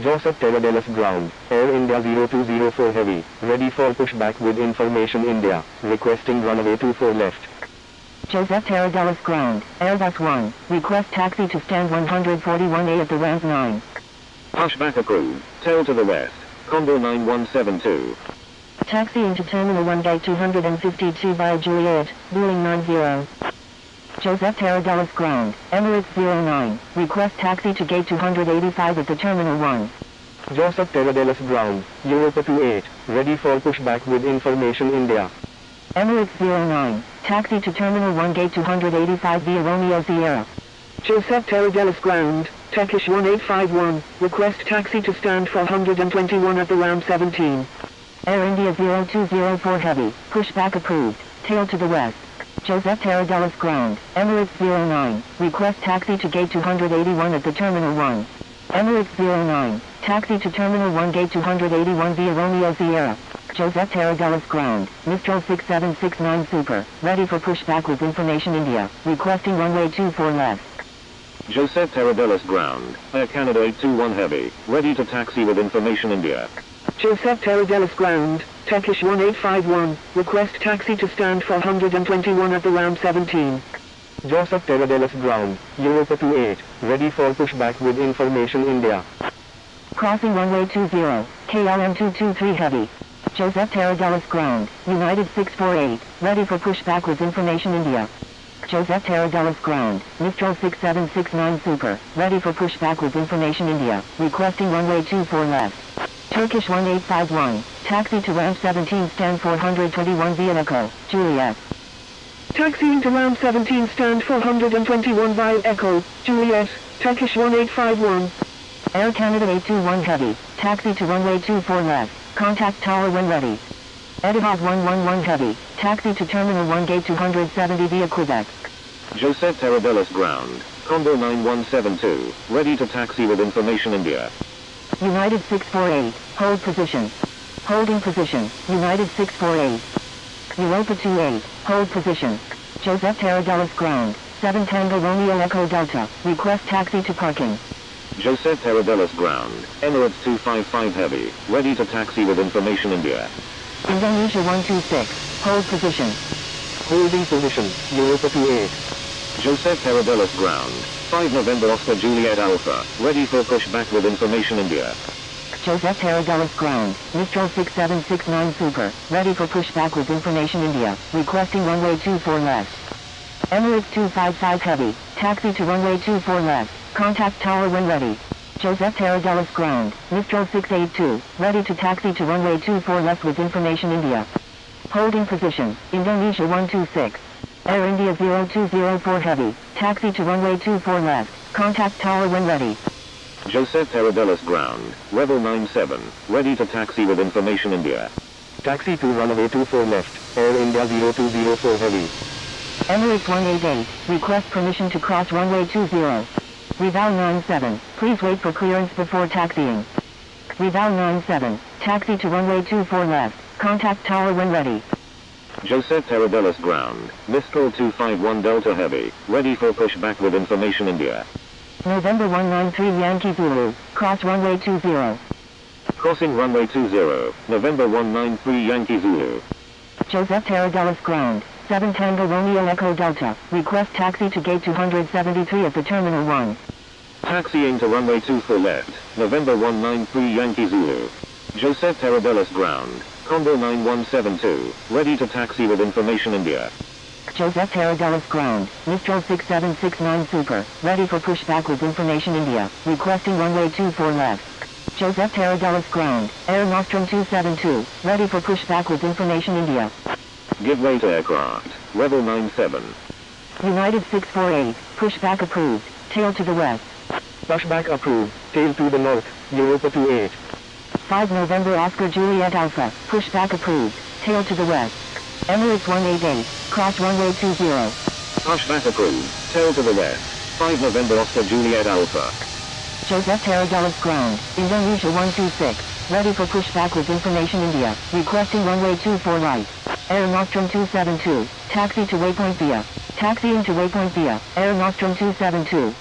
S5: Joseph Tarradellas ground, Air India 0204 heavy, ready for pushback with information India, requesting runway 24 left.
S2: Joseph Tarradellas ground, Airbus 1, request taxi to stand 141A at the ramp 9.
S3: Pushback approved, tail to the west, Condor 9172.
S2: Taxiing to Terminal 1 Gate 252 via Juliet, Boeing 90. Joseph Tarradellas ground, Emirates 09, request taxi to Gate 285 at the Terminal 1.
S5: Joseph Tarradellas ground, Europa 28, ready for pushback with information India.
S2: Emirates 09, taxi to Terminal 1 Gate 285 via Romeo Sierra.
S4: Joseph Tarradellas ground, Turkish 1851, request taxi to stand 421 at the ramp 17.
S2: Air India 0204 heavy, pushback approved, tail to the west. Joseph Tarradellas ground, Emirates 09, request taxi to Gate 281 at the Terminal 1. Emirates 09, taxi to Terminal 1 Gate 281 via Romeo Sierra. Joseph Tarradellas ground, Mistral 6769 Super, ready for pushback with information India, requesting runway 24 left.
S3: Joseph Tarradellas ground, Air Canada 821 heavy, ready to taxi with information India.
S4: Joseph Tarradellas ground, Turkish 1851, request taxi to stand 421 at the ramp 17.
S5: Joseph Tarradellas ground, Europa 28, ready for pushback with information India.
S2: Crossing runway 20, KLM 223 heavy. Joseph Tarradellas ground, United 648, ready for pushback with information India. Joseph Tarradellas ground, Mistral 6769 Super, ready for pushback with information India, requesting runway 24 left. Turkish 1851, taxi to ramp 17 stand 421 via Echo, Juliet.
S4: Taxiing to ramp 17 stand 421 via Echo, Juliet, Turkish 1851.
S2: Air Canada 821 heavy, taxi to runway 24 left, contact tower when ready. Etihad 111 heavy, taxi to Terminal 1 Gate 270 via Quebec.
S3: Joseph Tarradellas ground, Condor 9172, ready to taxi with information India.
S2: United 648, hold position. Holding position, United 648. Europa 28, hold position. Joseph Tarradellas ground, 7 Tango Romeo Echo Delta, request taxi to parking.
S3: Joseph Tarradellas ground, Emirates 255 heavy, ready to taxi with information India.
S2: Indonesia 126, hold position.
S5: Holding position, Europa 28.
S3: Joseph Tarradellas ground, 5 November Oscar Juliet Alpha, ready for pushback with information India.
S2: Joseph Tarradellas ground, Mistral 6769 Super, ready for pushback with information India, requesting runway 24 left. Emirates 255 heavy, taxi to runway 24 left, contact tower when ready. Joseph Tarradellas ground, Mistral 682, ready to taxi to runway 24 left with information India. Holding position, Indonesia 126. Air India 0204 heavy, taxi to runway 24 left, contact tower when ready.
S3: Joseph Tarradellas ground, Rebel 97, ready to taxi with information India.
S5: Taxi to runway 24 left, Air India 0204 heavy.
S2: Emirates 188, request permission to cross runway 20. Reval 97, please wait for clearance before taxiing. Reval 97, taxi to runway 24 left, contact tower when ready.
S3: Joseph Tarradellas ground, Mistral 251 Delta heavy, ready for pushback with information India.
S2: November 193 Yankee Zulu, cross runway 20.
S3: Crossing runway 20, November 193 Yankee Zulu.
S2: Joseph Tarradellas ground, 7 Tango Romeo Echo Delta, request taxi to gate 273 at the Terminal 1.
S3: Taxiing to runway 24 left, November 193 Yankee Zulu. Joseph Tarradellas ground, Condor 9172, ready to taxi with information India.
S2: Joseph Tarradellas ground, Mistral 6769 Super, ready for pushback with information India, requesting runway 24 left. Joseph Tarradellas ground, Air Nostrum 272, ready for pushback with information India.
S3: Give way to aircraft, Rebel 97.
S2: United 648, pushback approved, tail to the west.
S5: Pushback approved, tail to the north, Europa 28.
S2: 5 November Oscar Juliet Alpha, pushback approved, tail to the west. Emirates 188, cross runway 20.
S3: Pushback approved. Tail to the west. 5 November Oscar Juliet Alpha.
S2: Joseph Terradelis ground, Indonesia 126, ready for pushback with information India, requesting runway 24 right. Air Nostrum 272, taxi to waypoint via. Taxiing to waypoint via, Air Nostrum 272.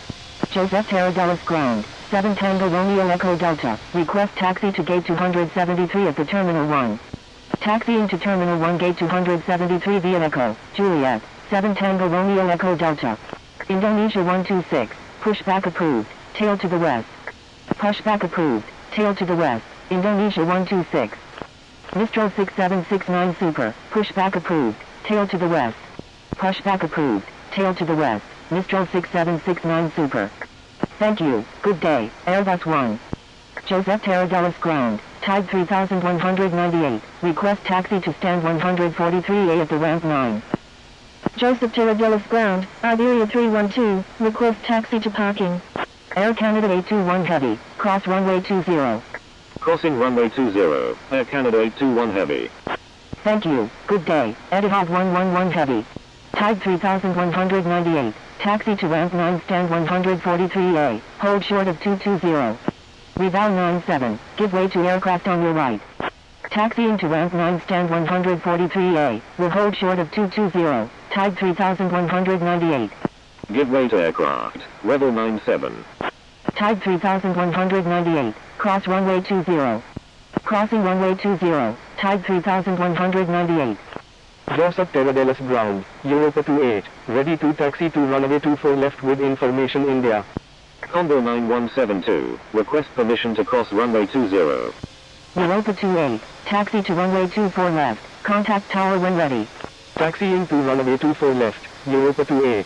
S2: Joseph Terradelis ground, 7 Tango Romeo Echo Delta, request taxi to gate 273 at the Terminal 1. Taxiing to Terminal 1 gate 273 via Echo, Juliet, 7 Tango Romeo Echo Delta. Indonesia 126, pushback approved, tail to the west. Pushback approved, tail to the west, Indonesia 126. Mistral 6769 Super, pushback approved, tail to the west. Pushback approved, tail to the west, Mistral 6769 Super. Thank you, good day, Airbus 1. Joseph Terradelis ground, tide 3198, request taxi to stand 143A at the ramp 9.
S6: Joseph Terradelis ground, Iberia 312, request taxi to parking.
S2: Air Canada 821 Heavy, cross runway 20.
S3: Crossing runway 20. Air Canada 821 Heavy.
S2: Thank you, good day, Etihad 111 Heavy. Tide 3198, taxi to ramp 9 stand 143A, hold short of 220. Reval 97, give way to aircraft on your right. Taxiing to ramp 9 stand 143A, will hold short of 220, tide 3198.
S3: Give way to aircraft. Level 97.
S2: Tide 3198, cross runway 20. Crossing runway 20, tide 3198.
S5: Joseph Terradelis ground, Europa 28, ready to taxi to runway 24 left with information India.
S3: Condor 9172, request permission to cross runway 20.
S2: Europa 28, taxi to runway 24 left, contact tower when ready.
S5: Taxiing to runway 24 left, Europa 28.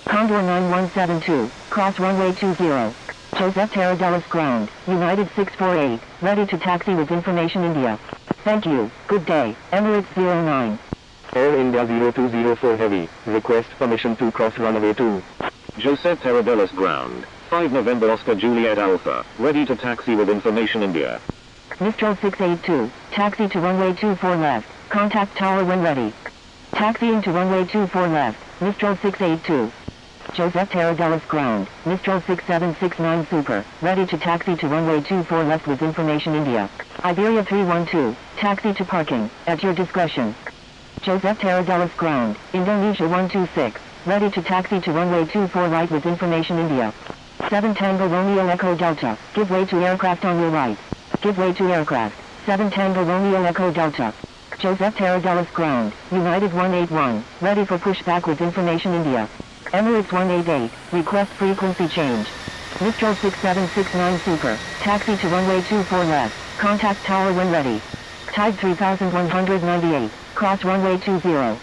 S2: Condor 9172, cross runway 20. Joseph Terradelis ground, United 648, ready to taxi with information India. Thank you, good day, Emirates 09.
S5: Air India 0204 Heavy, request permission to cross runway 2.
S3: Joseph Terradelis ground. 5 November Oscar Juliet Alpha, ready to taxi with information India.
S2: Mistral 682, taxi to runway 24 left, contact tower when ready. Taxiing to runway 24 left, Mistral 682. Joseph Terradelis ground, Mistral 6769 Super, ready to taxi to runway 24 left with information India. Iberia 312, taxi to parking, at your discretion. Joseph Terradelis ground, Indonesia 126, ready to taxi to runway 24 right with information India. 7 Tango Romeo Echo Delta, give way to aircraft on your right. Give way to aircraft, 7 Tango Romeo Echo Delta. Joseph Terradelis ground, United 181, ready for pushback with information India. Emirates 188, request frequency change. Mistral 6769 Super, taxi to runway 24 left, contact tower when ready. Tide 3198, cross runway 20.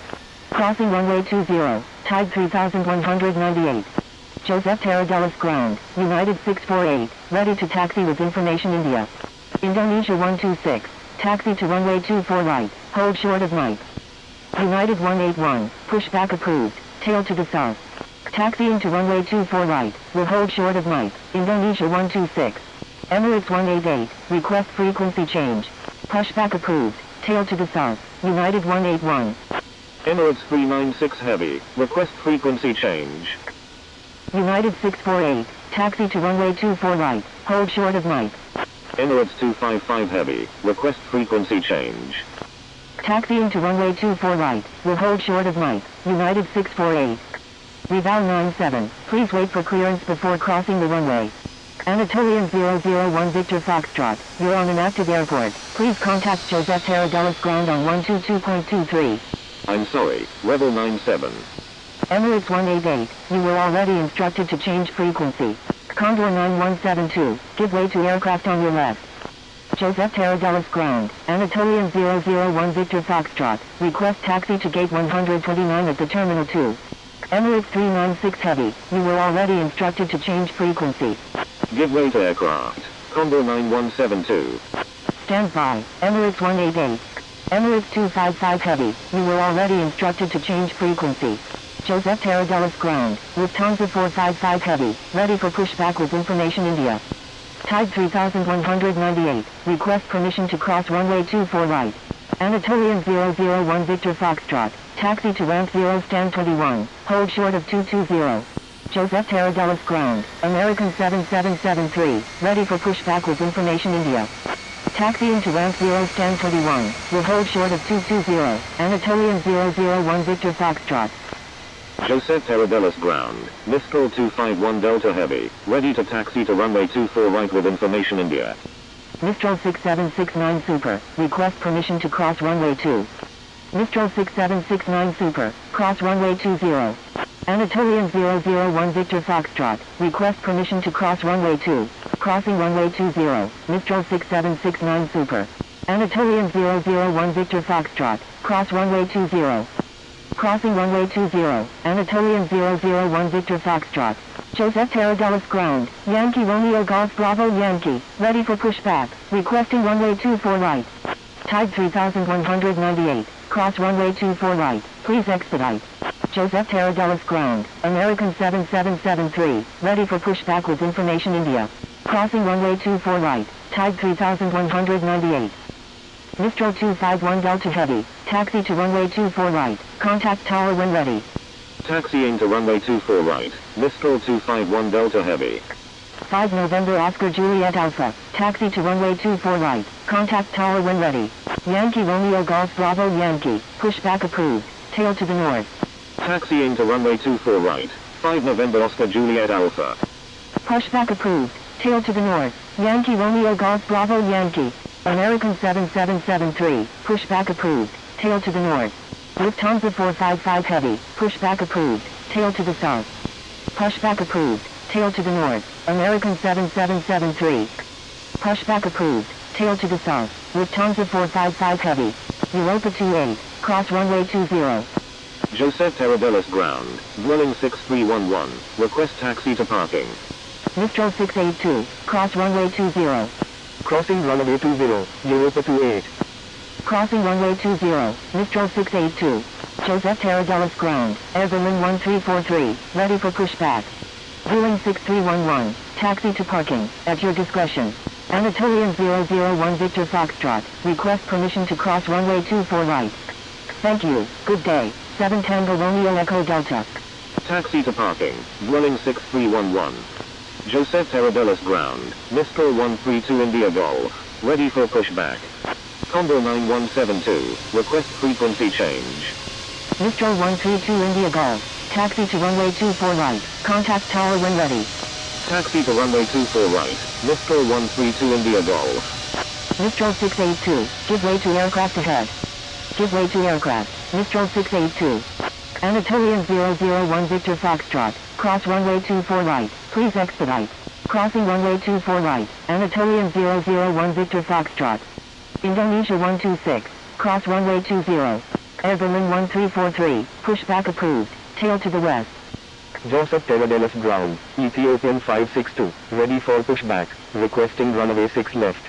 S2: Crossing runway 20, tide 3198. Joseph Terradelis ground, United 648, ready to taxi with information India. Indonesia 126, taxi to runway 24 right, hold short of Mike. United 181, pushback approved, tail to the south. Taxiing to runway 24 right, will hold short of Mike, Indonesia 126. Emirates 188, request frequency change. Pushback approved, tail to the south, United 181.
S3: Emirates 396 Heavy, request frequency change.
S2: United 648, taxi to runway 24 right, hold short of Mike.
S3: Emirates 255 Heavy, request frequency change.
S2: Taxiing to runway 24 right, will hold short of Mike, United 648. Reval 97, please wait for clearance before crossing the runway. Anatolian 001 Victor Foxtrot, you're on an active airport. Please contact Joseph Terradelis ground on 122.23.
S3: I'm sorry, level 97.
S2: Emirates 188, you were already instructed to change frequency. Condor 9172, give way to aircraft on your left. Joseph Terradelis ground, Anatolian 001 Victor Foxtrot, request taxi to gate 129 at the Terminal 2. Emirates 396 Heavy, you were already instructed to change frequency.
S3: Give way to aircraft. Condor 9172.
S2: Stand by, Emirates 188. Emirates 255 Heavy, you were already instructed to change frequency. Joseph Terradelis ground, Lufthansa 455 Heavy, ready for pushback with information India. Tide 3198, request permission to cross runway 24 right. Anatolian 001 Victor Foxtrot, taxi to ramp 0 stand 21, hold short of 220. Joseph Tarradellas ground, American 7773, ready for pushback with information India. Taxiing to ramp 0 stand 21, will hold short of 220, Anatolian 001 Victor Foxtrot.
S3: Joseph Tarradellas ground, Mistral 251 Delta Heavy, ready to taxi to runway 24 right with information India.
S2: Mistral 6769 Super, request permission to cross runway 2. Mistral 6769 Super, cross runway 20. Anatolian 001 Victor Foxtrot, request permission to cross runway 2, crossing runway 20, Mistral 6769 Super. Anatolian 001 Victor Foxtrot, cross runway 20. Crossing runway 20, Anatolian 001 Victor Foxtrot. Joseph Tarradellas ground, Yankee Romeo Golf Bravo Yankee, ready for pushback, requesting runway 24 right. Tide 3198, cross runway 24 right, please expedite. Joseph Tarradellas ground, American 7773, ready for pushback with information India. Crossing runway 24 right, Tide 3198. Mistral 251 Delta Heavy, taxi to runway 24 right, contact tower when ready.
S3: Taxiing to runway 24 right, Mistral 251 Delta Heavy.
S2: 5 November Oscar Juliet Alpha, taxi to runway 24 right, contact tower when ready. Yankee Romeo Golf Bravo Yankee, pushback approved, tail to the north.
S3: Taxiing to runway 24 right, 5 November Oscar Juliet Alpha.
S2: Pushback approved, tail to the north, Yankee Romeo Golf Bravo Yankee. American 7773, pushback approved, tail to the north. Lufthansa 455 Heavy, pushback approved, tail to the south. Pushback approved, tail to the north, American 7773. Pushback approved, tail to the south, Lufthansa 455 Heavy. Europa 28, cross runway 20.
S3: Joseph Tarradellas ground, dwelling 6311, request taxi to parking.
S2: Mistral 682, cross runway 20.
S5: Crossing runway 20, Europa 28.
S2: Crossing runway 20, Mistral 682. Joseph Tarradellas ground, Air Berlin 1343, ready for pushback. Vueling 6311, taxi to parking, at your discretion. Anatolian 001 Victor Foxtrot, request permission to cross runway 24 right. Thank you, good day, 7 Tango Romeo Echo Delta.
S3: Taxi to parking, dwelling 6311. Joseph Tarradellas ground, Mistral 132 India Golf, ready for pushback. Condor 9172, request frequency change.
S2: Mistral 132 India Golf, taxi to runway 24 right, contact tower when ready.
S3: Taxi to runway 24 right, Mistral 132 India Golf.
S2: Mistral 682, give way to aircraft ahead. Give way to aircraft, Mistral 682. Anatolian 001 Victor Foxtrot, cross runway 24 right, please expedite. Crossing runway 24 right, Anatolian 001 Victor Foxtrot. Indonesia 126, cross runway 20. Air Berlin 1343, pushback approved, tail to the west.
S5: Joseph Tarradellas ground, Ethiopian 562, ready for pushback, requesting runway 6 left.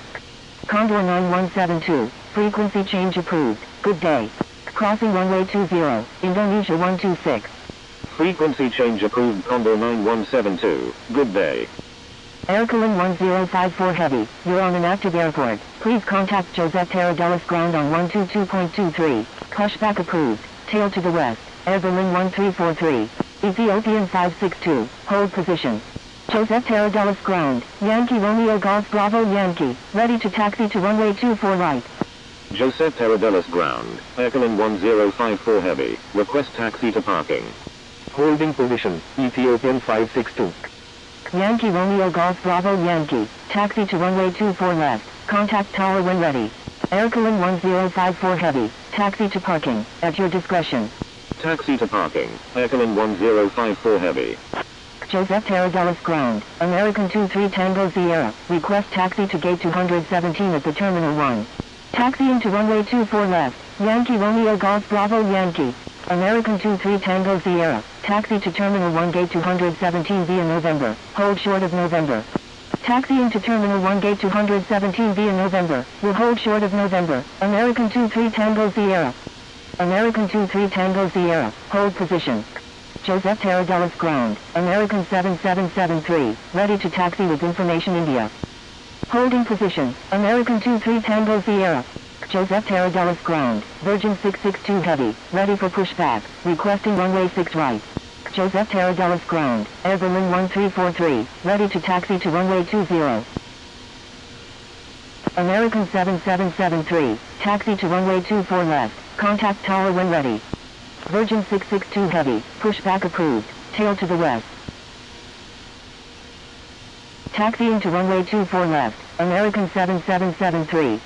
S2: Condor 9172, frequency change approved, good day. Crossing runway 20, Indonesia 126.
S3: Frequency change approved Condor 9172, good day.
S2: Aircalin 1054 Heavy, you're on an active airport. Please contact Joseph Tarradellas ground on 122.23. Pushback approved, tail to the west, Air Berlin 1343. Ethiopian 562, hold position. Joseph Tarradellas ground, Yankee Romeo Golf Bravo Yankee, ready to taxi to runway 24 right.
S3: Joseph Tarradellas ground, Aircalin 1054 Heavy, request taxi to parking.
S5: Holding position, Ethiopian 562.
S2: Yankee Romeo Golf Bravo Yankee, taxi to runway 24 left, contact tower when ready. Aircalin 1054 Heavy, taxi to parking, at your discretion.
S3: Taxi to parking, Aircalin 1054 Heavy.
S2: Joseph Tarradellas ground, American 23 Tango Sierra, request taxi to gate 217 at the Terminal 1. Taxiing to runway 24 left, Yankee Romeo Golf Bravo Yankee. American 23 Tango Sierra, taxi to Terminal 1 gate 217 via November, hold short of November. Taxiing to Terminal 1 gate 217 via November, will hold short of November, American 23 Tango Sierra. American 23 Tango Sierra, hold position. Joseph Tarradellas ground, American 7773, ready to taxi with information India. Holding position, American 23 Tango Sierra. Joseph Tarradellas ground, Virgin 662 heavy, ready for pushback, requesting runway 6 right. Joseph Tarradellas ground, Air Berlin 1343, ready to taxi to runway 20. American 7773, taxi to runway 24 left, contact tower when ready. Virgin 662 heavy, pushback approved, tail to the west. Taxiing to runway 24 left, American 7773.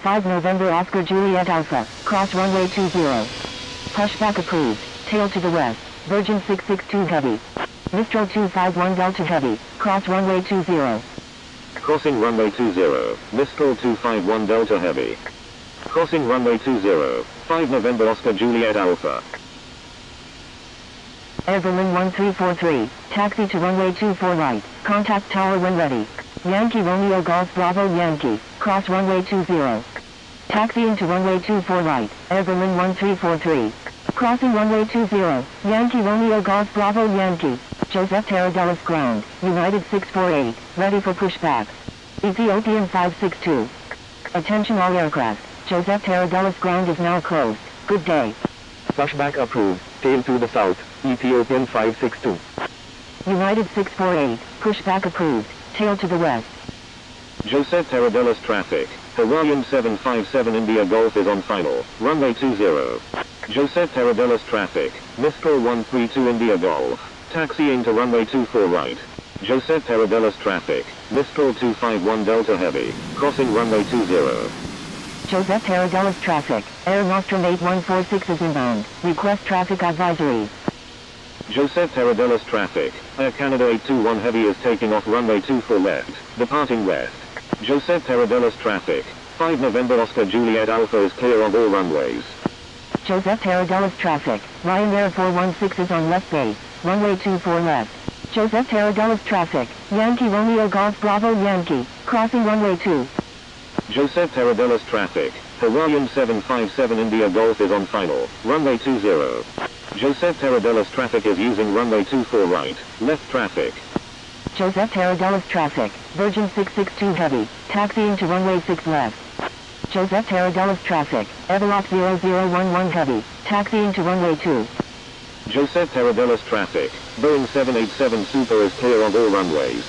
S2: 5 November Oscar Juliet Alpha, cross runway 20. Pushback approved, tail to the west, Virgin 662 heavy. Mistral 251 Delta heavy, cross runway 20.
S3: Crossing runway 20, Mistral 251 Delta Heavy. Crossing runway 20, 5 November Oscar Juliet Alpha.
S2: Air Berlin 1343, taxi to runway 24 right, contact tower when ready. Yankee Romeo Golf Bravo Yankee, cross runway 20. Taxiing to runway 24 right, Air Berlin 1343. Crossing runway 20, Yankee Romeo Golf Bravo Yankee. Joseph Tarradellas ground, United 648, ready for pushback. Ethiopian 562. Attention all aircraft, Joseph Tarradellas ground is now closed. Good day.
S5: Pushback approved, tail to the south, Ethiopian 562.
S2: United 648, pushback approved, tail to the west.
S3: Joseph Tarradellas traffic, Hawaiian 757 India Golf is on final, runway 20. Joseph Tarradellas traffic, Mistral 132 India Golf, taxiing to runway 24 right. Joseph Tarradellas traffic, Mistral 251 Delta Heavy, crossing runway 20.
S2: Joseph Tarradellas traffic, Air Nostrum 8146 is inbound, request traffic advisory.
S3: Joseph Tarradellas traffic, Air Canada 821 Heavy is taking off runway 24 left, departing west. Joseph Tarradellas traffic, 5 November Oscar Juliet Alpha is clear on all runways.
S2: Joseph Tarradellas traffic, Ryanair 416 is on left base, runway 24 left. Joseph Tarradellas traffic, Yankee Romeo Golf Bravo Yankee, crossing runway 2.
S3: Joseph Tarradellas traffic, Hawaiian 757 India Golf is on final, runway 20. Joseph Tarradellas traffic is using runway 24 right, left traffic.
S2: Joseph Tarradellas traffic, Virgin 662 heavy, taxiing to runway 6 left. Joseph Tarradellas traffic, Everlock 0011 heavy, taxiing to runway 2.
S3: Joseph Tarradellas traffic, Boeing 787 Super is clear on all runways.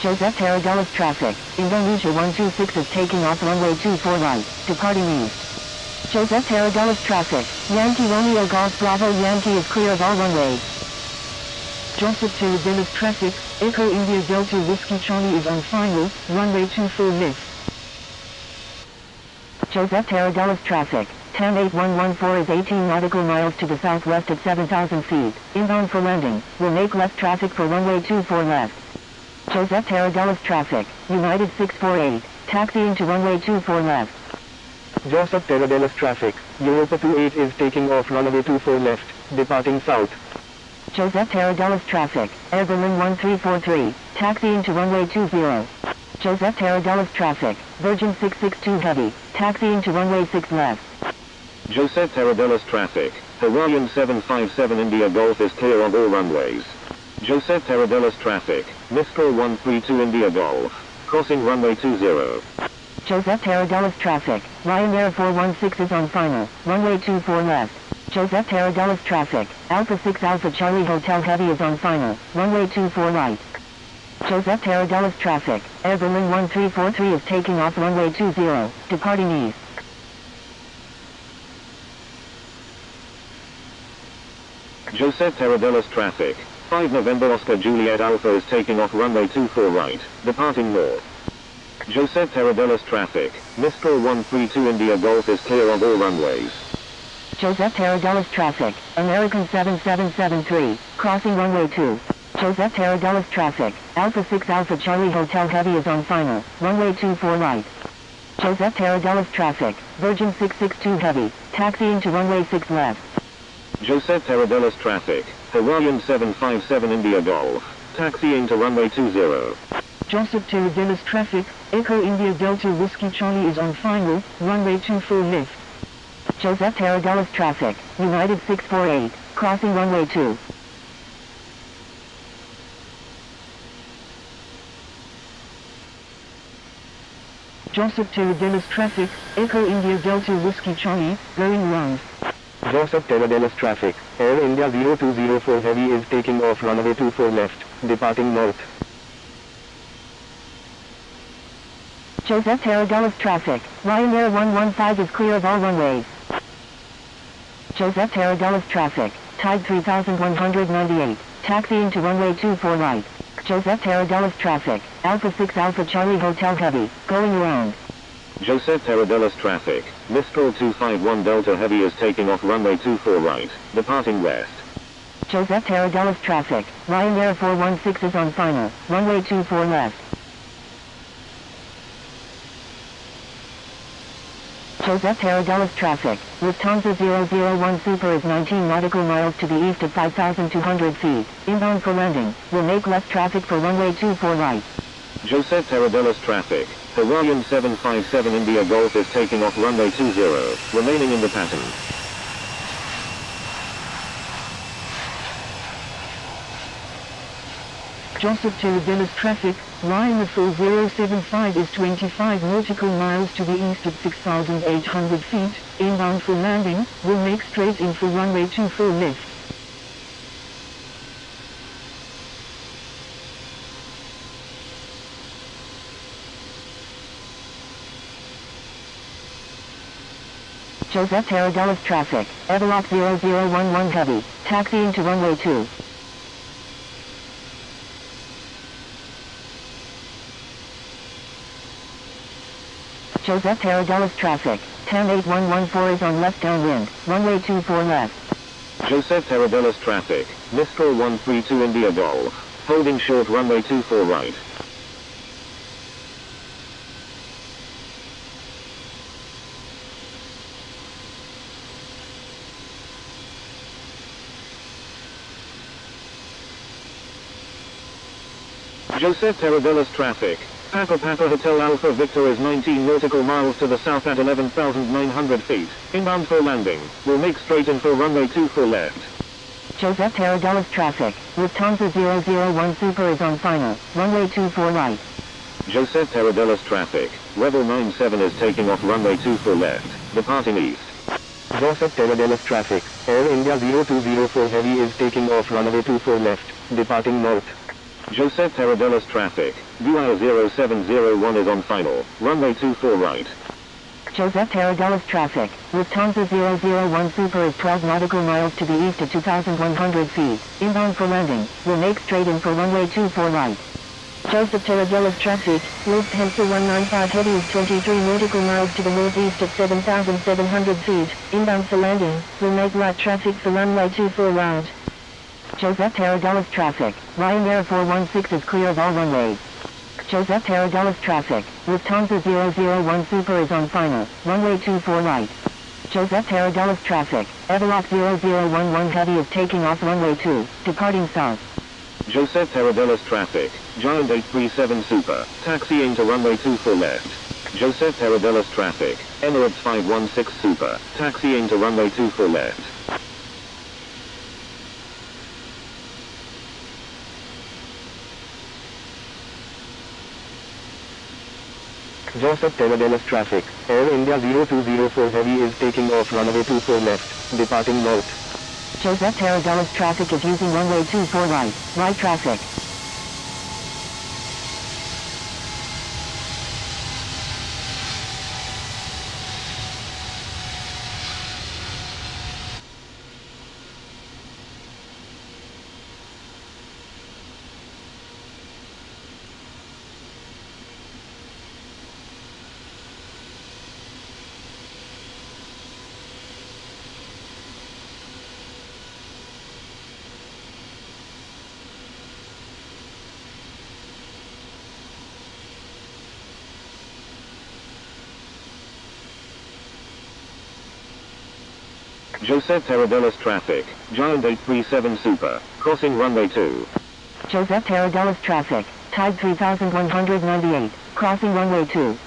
S2: Joseph Tarradellas traffic, Indonesia 126 is taking off runway 24 right, departing east. Joseph Tarradellas traffic, Yankee Romeo Golf Bravo Yankee is clear of all runways.
S4: Joseph Tarradellas traffic, Echo India Delta Whiskey Charlie is on final, runway 24 left.
S2: Joseph Tarradellas traffic, TAM 8114 is 18 nautical miles to the southwest at 7,000 feet, inbound for landing, will make left traffic for runway 24 left. Joseph Tarradellas traffic, United 648, taxiing to runway 24 left.
S5: Joseph Tarradellas traffic, Europa 28 is taking off runway 24 left, departing south.
S2: Joseph Tarradellas traffic, Air Berlin 1343, taxiing to runway 20. Joseph Tarradellas traffic, Virgin 662 heavy, taxiing to runway 6 left.
S3: Joseph Tarradellas traffic, Hawaiian 757 India Golf is clear on all runways. Joseph Tarradellas traffic, Mistral 132 India Golf, crossing runway 20.
S2: Joseph Tarradellas traffic, Ryanair 416 is on final, runway 24 left. Joseph Tarradellas traffic, Alpha 6 Alpha Charlie Hotel Heavy is on final, runway 24 right. Joseph Tarradellas traffic, Air Berlin 1343 is taking off runway 20, departing east.
S3: Joseph Tarradellas traffic, 5 November Oscar Juliet Alpha is taking off runway 24 right, departing north. Joseph Tarradellas traffic, Mistral 132 India Golf is clear on all runways.
S2: Joseph Tarradellas traffic, American 7773, crossing runway 2. Joseph Tarradellas traffic, Alpha 6 Alpha Charlie Hotel Heavy is on final, runway 24 right. Joseph Tarradellas traffic, Virgin 662 Heavy, taxiing to runway 6 left.
S3: Joseph Tarradellas traffic, Hawaiian 757 India Golf, taxiing to runway 20.
S4: Joseph Tarradellas traffic, Echo India Delta Whiskey Charlie is on final, runway 24 left.
S2: Joseph Tarradellas traffic, United 648, crossing runway 2.
S4: Joseph Terradellas traffic, Echo India Delta Whiskey Charlie, going round.
S5: Joseph Terradellas traffic, Air India 0204 Heavy is taking off runway 24 left, departing north.
S2: Joseph Terradellas traffic, Ryanair 115 is clear of all runways. Joseph Terradellas traffic, Tide 3198, taxiing to runway 24 right. Joseph Terradellas traffic, Alpha 6 Alpha Charlie Hotel Heavy, going around.
S3: Joseph Terradellas traffic, Mistral 251 Delta Heavy is taking off runway 24 right, departing west.
S2: Joseph Terradellas traffic, Ryanair 416 is on final, runway 24 left. Joseph Terradellas traffic, Lufthansa 001 Super is 19 nautical miles to the east at 5,200 feet, inbound for landing, will make left traffic for runway 24 right.
S3: Joseph Terradellas traffic, Hawaiian 757 India Golf is taking off runway 20, remaining in the pattern.
S4: Joseph Terradellas traffic, Ryanair 4075 is 25 nautical miles to the east at 6,800 feet, inbound for landing, will make straight in for runway 24 left.
S2: Joseph Terradellas traffic, Everlock 0011 Heavy, taxiing to runway 2. Joseph Terradellas traffic, 10814 is on left downwind, runway 24 left.
S3: Joseph Terradellas traffic, Mistral 132 India Golf, holding short runway 24 right. Joseph Terradellas traffic, Papa Hotel Alpha Victor is 19 nautical miles to the south at 11,900 feet, inbound for landing, will make straight in for runway 24 left.
S2: Joseph Terradellas traffic, Lufthansa 001 Super is on final, runway 24 right.
S3: Joseph Terradellas traffic, Rebel 97 is taking off runway 24 left, departing east.
S5: Joseph Terradellas traffic, Air India 0204 Heavy is taking off runway 24 left, departing north.
S3: Joseph Terradellas traffic, VI 0701 is on final, runway 24 right.
S2: Joseph Terradellas traffic, Lufthansa 001 Super is 12 nautical miles to the east at 2,100 feet, inbound for landing, will make straight in for runway 24 right.
S6: Joseph Terradellas traffic, Lufthansa 195 Heavy is 23 nautical miles to the northeast at 7,700 feet, inbound for landing, will make right traffic for runway 24 right.
S2: Joseph Terradellas traffic, Ryanair 416 is clear of all runways. Joseph Terradellas traffic, Lufthansa 001 Super is on final, runway 24 right. Joseph Terradellas traffic, Everlock 0011 Heavy is taking off runway 2, departing south.
S3: Joseph Terradellas traffic, Giant 837 Super, taxiing to runway 24 left. Joseph Terradellas traffic, Emirates 516 Super, taxiing to runway 24 left.
S5: Joseph Terradellas traffic, Air India 0204 Heavy is taking off runway 24 left, departing north.
S2: Joseph Terradellas traffic is using runway 24 right, right traffic.
S3: Joseph Terradellas traffic, Giant 837 Super, crossing runway 2.
S2: Joseph Terradellas traffic, Tide 3198, crossing runway 2.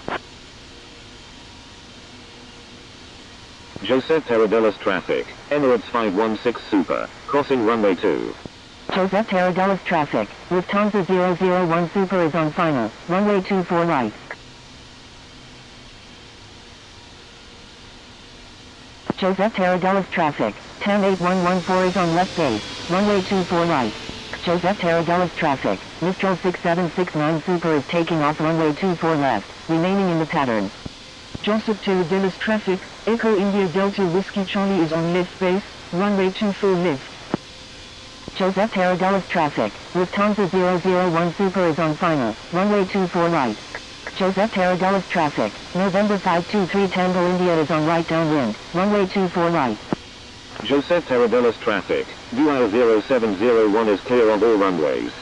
S3: Joseph Terradellas traffic, Emirates 516 Super, crossing runway 2.
S2: Joseph Terradellas traffic, Lufthansa 001 Super is on final, runway 24 right. Joseph Tarradellas traffic. TAM 8114 is on left base. Runway 24 right. Joseph Tarradellas traffic. Mistral 6769 Super is taking off runway 24 left, remaining in the pattern.
S4: Joseph Tarradellas traffic. Echo India Delta Whiskey Charlie is on left base. Runway 24 left.
S2: Joseph Tarradellas traffic. Lufthansa 001 Super is on final. Runway 24 right. Joseph Tarradellas traffic. November 523 Tango India is on right downwind. Runway 24 right.
S3: Joseph Tarradellas traffic. Dual 0701 is clear on all runways.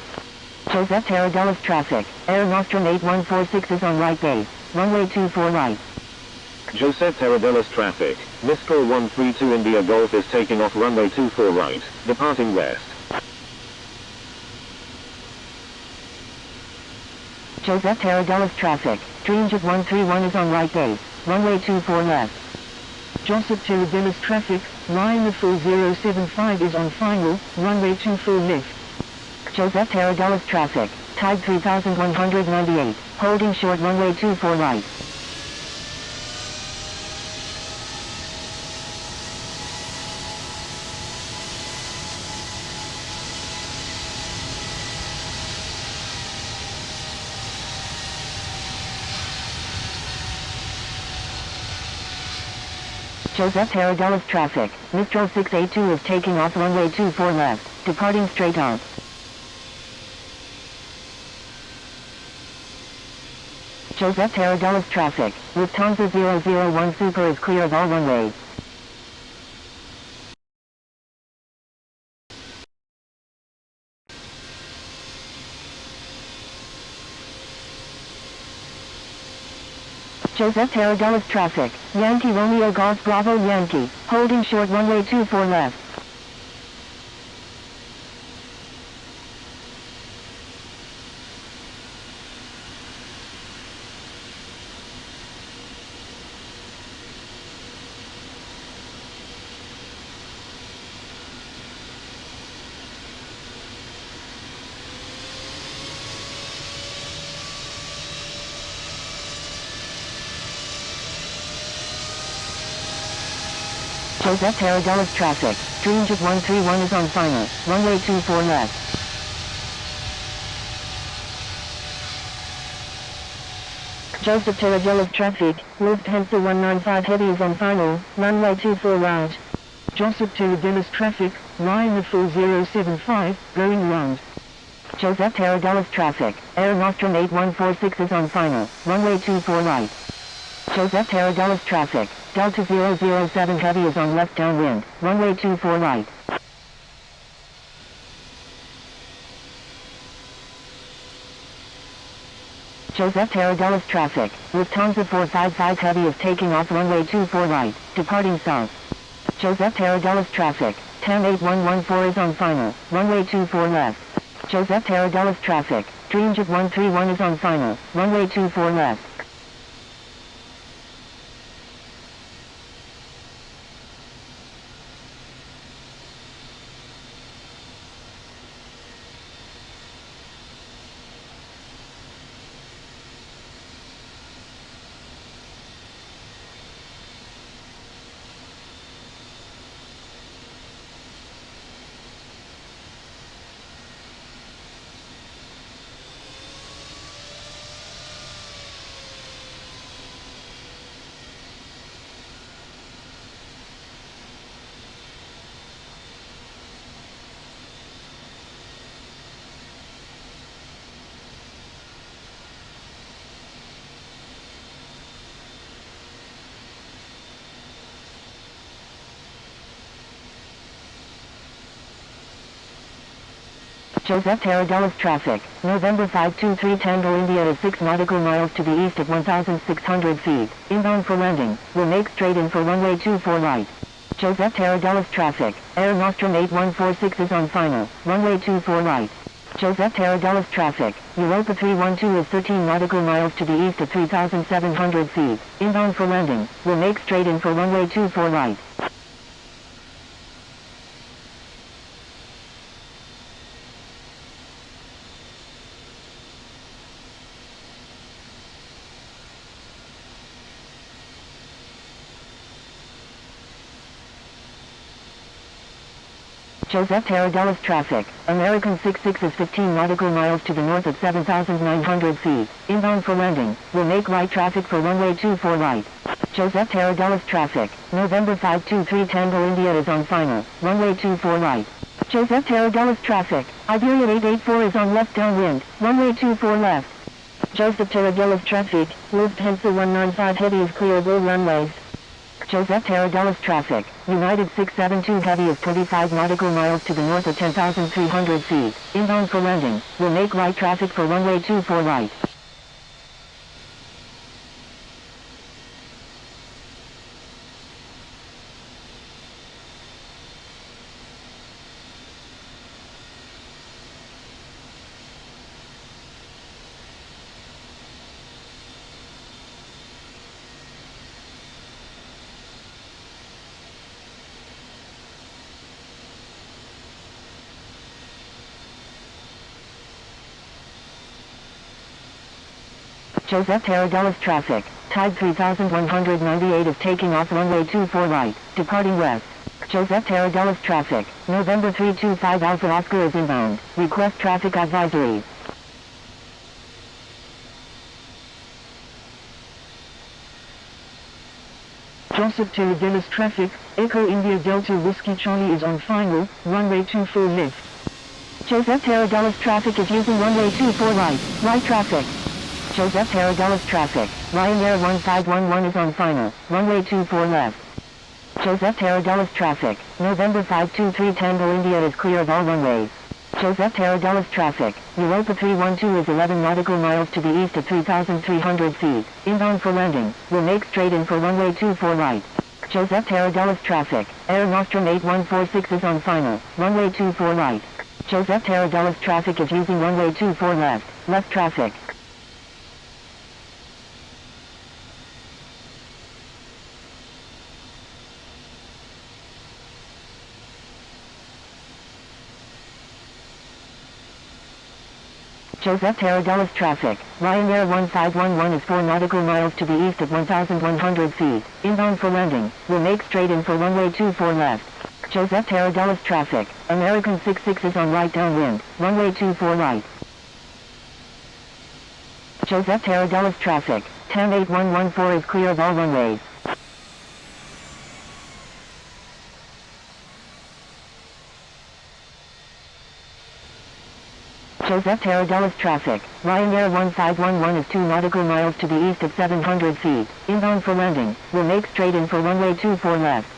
S2: Joseph Tarradellas traffic. Air Nostrum 8146 is on right base. Runway 24 right.
S3: Joseph Tarradellas traffic. Mistral 132 India Golf is taking off runway 24 right, departing west.
S2: Joseph Tarradellas traffic. Dreamjet 131 is on right base. Runway 24 left.
S4: Joseph Tarradellas traffic. Lion 4075 is on final. Runway 24 left.
S2: Joseph Tarradellas traffic. Tide 3198. Holding short runway 24 right. Joseph Tarradellas traffic. Mistral 682 is taking off runway 24 left, departing straight out. Joseph Tarradellas traffic. Lufthansa 001 Super is clear of all runways. Joseph Tarradellas traffic. Yankee Romeo Golf Bravo Yankee. Holding short runway 24 left. Joseph Tarradellas traffic. Dreamjet 131 is on final. Runway 24 left.
S6: Joseph Tarradellas traffic. Lufthansa 195 Heavy is on final. Runway 24 right.
S4: Joseph Tarradellas traffic. Lion 4075 going round.
S2: Joseph Tarradellas traffic. Air Nostrum 8146 is on final. Runway 24 right. Joseph Tarradellas traffic. Delta 007 Heavy is on left downwind. Runway 24 right. Joseph Tarradellas traffic. Lufthansa 455 Heavy is taking off runway 24 right, departing south. Joseph Tarradellas traffic. TAM 8114 is on final. Runway 24 left. Joseph Tarradellas traffic. Dreamjet 131 is on final. Runway 24 left. Joseph Tarradellas traffic. November 523 Tango India is 6 nautical miles to the east at 1,600 feet. Inbound for landing. Will make straight in for runway 24 right. Joseph Tarradellas traffic. Air Nostrum 8146 is on final. Runway 24 right. Joseph Tarradellas traffic. Europa 312 is 13 nautical miles to the east at 3,700 feet. Inbound for landing. Will make straight in for runway 24 right. Joseph Tarradellas traffic. American 66 is 15 nautical miles to the north at 7,900 feet. Inbound for landing. Will make right traffic for runway 24 right. Joseph Tarradellas traffic. November 523 Tango India is on final. Runway 24 right. Joseph Tarradellas traffic. Iberia 884 is on left downwind. Runway 24 left.
S6: Joseph Tarradellas traffic. Lufthansa 195 Heavy is clear of all runways.
S2: Joseph Tarradellas traffic. United 672 Heavy is 25 nautical miles to the north at 10,300 feet. Inbound for landing. Will make right traffic for runway 24 right. Joseph Tarradellas traffic. Tide 3198 is taking off runway 24 right, departing west. Joseph Tarradellas traffic. November 325 Alpha Oscar is inbound. Request traffic advisory.
S4: Joseph Tarradellas traffic. Echo India Delta Whiskey Charlie is on final. Runway 24 left.
S2: Joseph Tarradellas traffic is using runway 24 right. Right traffic. Joseph Tarradellas traffic. Ryanair 1511 is on final. Runway 24 left. Joseph Tarradellas traffic. November 523 Tango India is clear of all runways. Joseph Tarradellas traffic. Europa 312 is 11 nautical miles to the east at 3,300 feet. Inbound for landing. Will make straight in for runway 24 right. Joseph Tarradellas traffic. Air Nostrum 8146 is on final. Runway 24 right. Joseph Tarradellas traffic is using runway 24 left. Left traffic. Joseph Tarradellas traffic. Ryanair 1511 is 4 nautical miles to the east at 1,100 feet. Inbound for landing. Will make straight in for runway 24 left. Joseph Tarradellas traffic. American 66 is on right downwind. Runway 24 right. Joseph Tarradellas traffic. TAM 8114 is clear of all runways. Joseph Tarradellas traffic. Ryanair 1511 is 2 nautical miles to the east at 700 feet. Inbound for landing. Will make straight in for runway 24 left.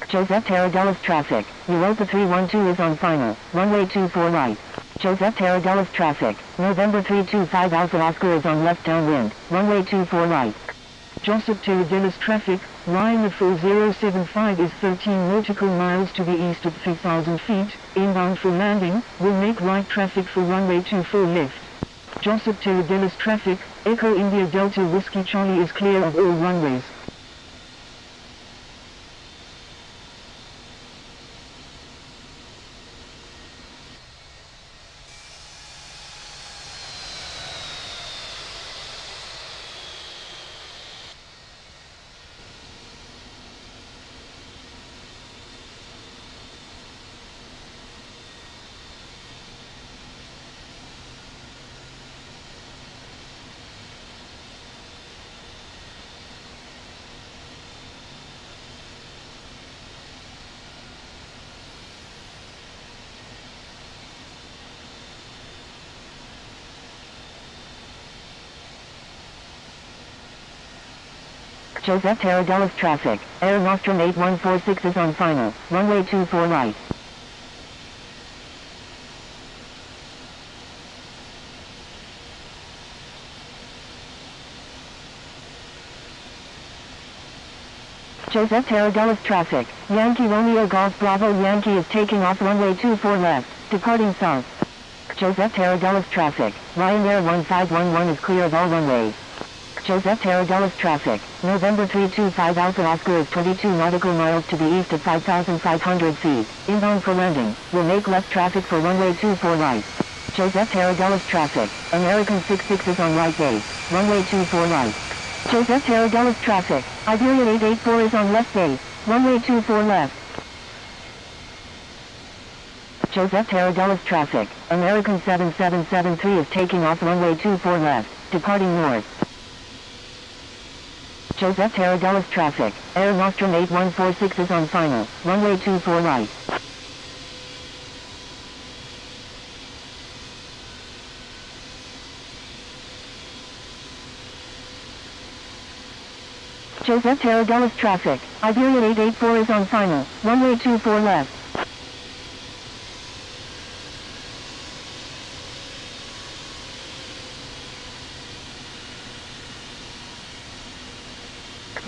S2: Joseph Tarradellas traffic. Europa 312 is on final. Runway 24 right. Joseph Tarradellas traffic. November 325 Alpha Oscar is on left downwind. Runway 24 right.
S4: Joseph Tarradellas traffic. Ryanair 4075 is 13 nautical miles to the east at 3,000 feet. Inbound for landing. Will make right traffic for runway 24 left. Joseph Tarradellas traffic. Echo India Delta Whiskey Charlie is clear of all runways.
S2: Joseph Tarradellas traffic. Air Nostrum 8146 is on final. Runway 24 right. Joseph Tarradellas traffic. Yankee Romeo Golf Bravo Yankee is taking off runway 24 left, departing south. Joseph Tarradellas traffic. Ryanair 1511 is clear of all runways. Joseph Tarradellas traffic. November 325 Alpha Oscar is 22 nautical miles to the east at 5,500 feet. Inbound for landing. Will make left traffic for runway 24 right. Joseph Tarradellas traffic. American 66 is on right base. Runway 24 right. Joseph Tarradellas traffic. Iberia 884 is on left base. Runway 24 left. Joseph Tarradellas traffic. American 7773 is taking off runway 24 left, departing north. Joseph Tarradellas traffic. Air Nostrum 8146 is on final. Runway 24 right. Joseph Tarradellas traffic. Iberia 884 is on final. Runway 24 left.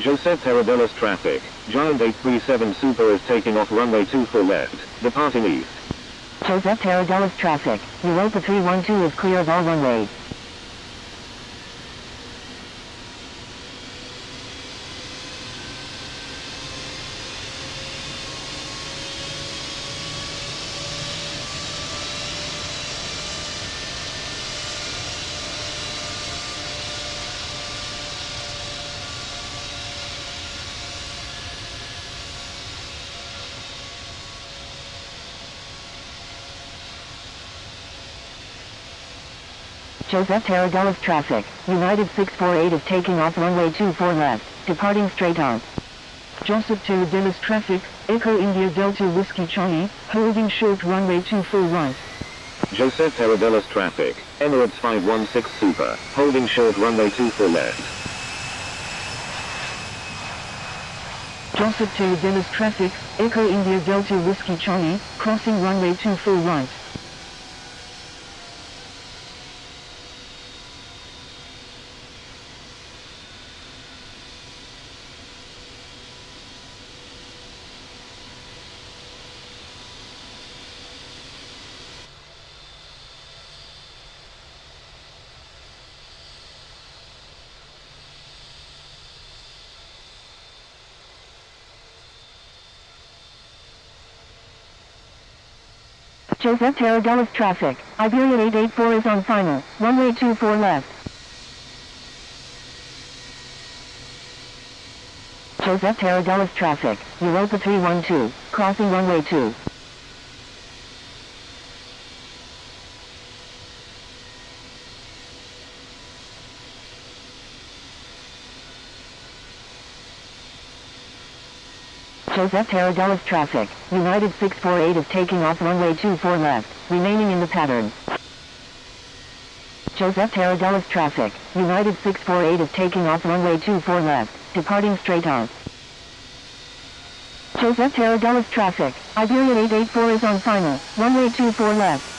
S3: Joseph Tarradellas traffic. Giant 837 Super is taking off runway 24 left, departing east.
S2: Joseph Tarradellas traffic. Europa 312 is clear of all runways. Joseph Tarradellas traffic. United 648 is taking off runway 24 left, departing straight on.
S4: Joseph Tarradellas traffic, Echo India Delta Whiskey Charlie, holding short runway 24 right.
S3: Joseph Tarradellas traffic. Emirates 516 Super, holding short runway 24 left.
S4: Joseph Tarradellas traffic, Echo India Delta Whiskey Charlie, crossing runway 24 right.
S2: Joseph Tarradellas traffic. Iberia 884 is on final. Runway 24 left. Joseph Tarradellas traffic. Europa 312, crossing runway 2. Joseph Tarradellas traffic. United 648 is taking off runway 24 left, remaining in the pattern. Joseph Tarradellas traffic. United 648 is taking off runway 24 left, departing straight on. Joseph Tarradellas traffic. Iberia 884 is on final. Runway 24 left.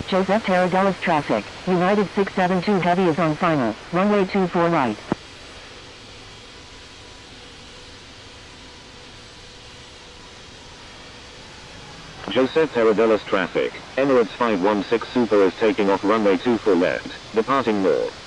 S2: Joseph Tarradellas traffic. United 672 Heavy is on final. Runway 24 right.
S3: Joseph Tarradellas traffic. Emirates 516 Super is taking off runway 24 left, departing north.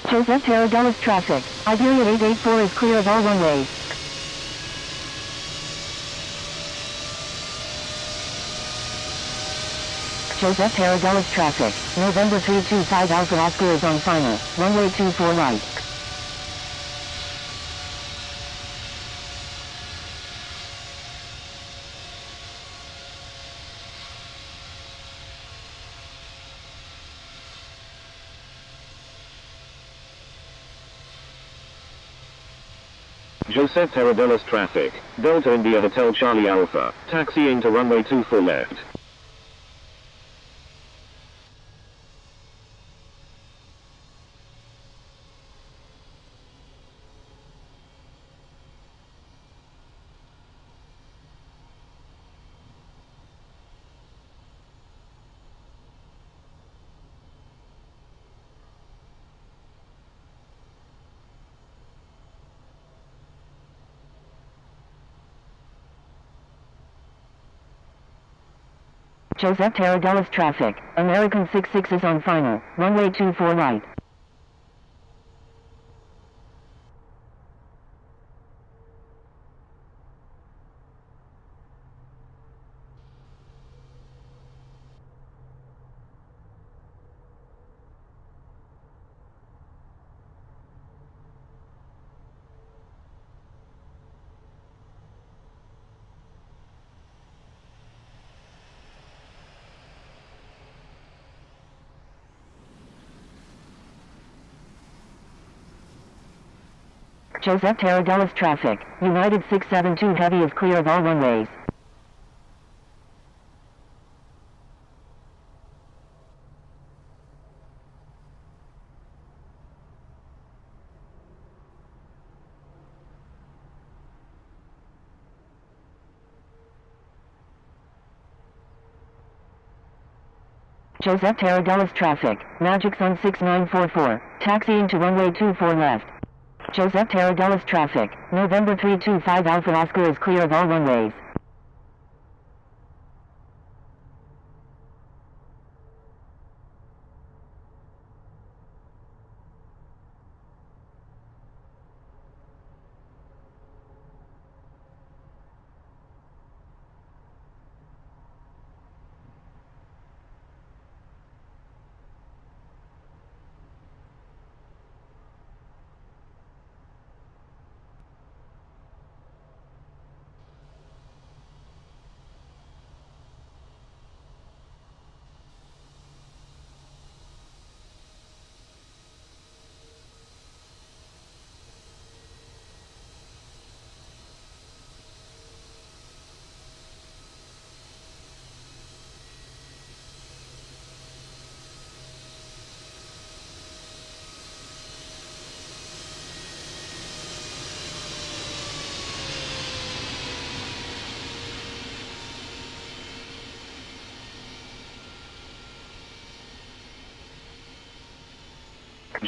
S2: Joseph Tarradellas traffic. Iberia 884 is clear of all runways. Joseph Tarradellas traffic. November 325 Alpha Oscar is on final. Runway 24 right.
S3: Joseph Terradellas traffic, Delta India Hotel Charlie Alpha, taxiing to runway 24 left.
S2: Joseph Terradellas traffic, American 66 is on final, runway 24 right. Joseph Terradellas traffic, United 672 heavy is clear of all runways. Joseph Terradellas traffic, Magic Sun 6944, taxiing to runway 24 left. Joseph Terradellas traffic, November 325 Alpha Oscar is clear of all runways.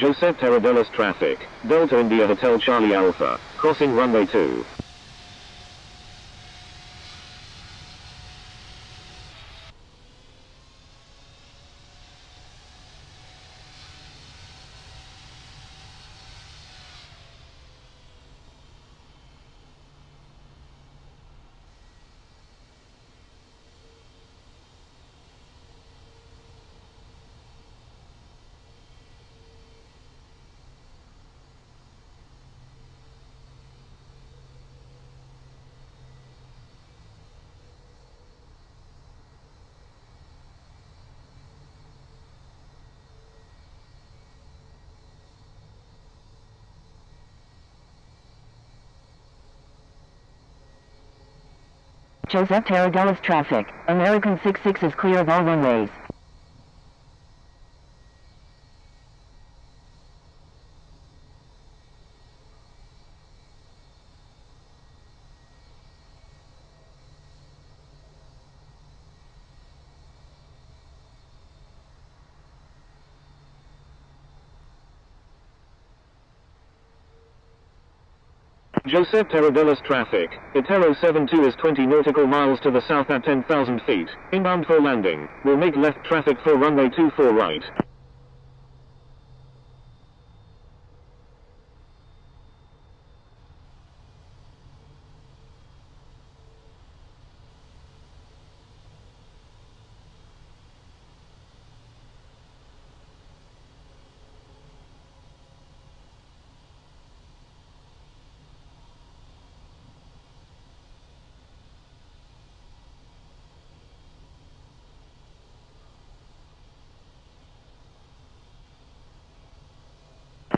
S3: Joseph Terradellas traffic, Delta India Hotel Charlie Alpha, crossing runway 2.
S2: Joseph Terradellas traffic, American 66 is clear of all runways.
S3: Joseph Terradellas traffic, Itero 72 is 20 nautical miles to the south at 10,000 feet, inbound for landing, will make left traffic for runway 24 right.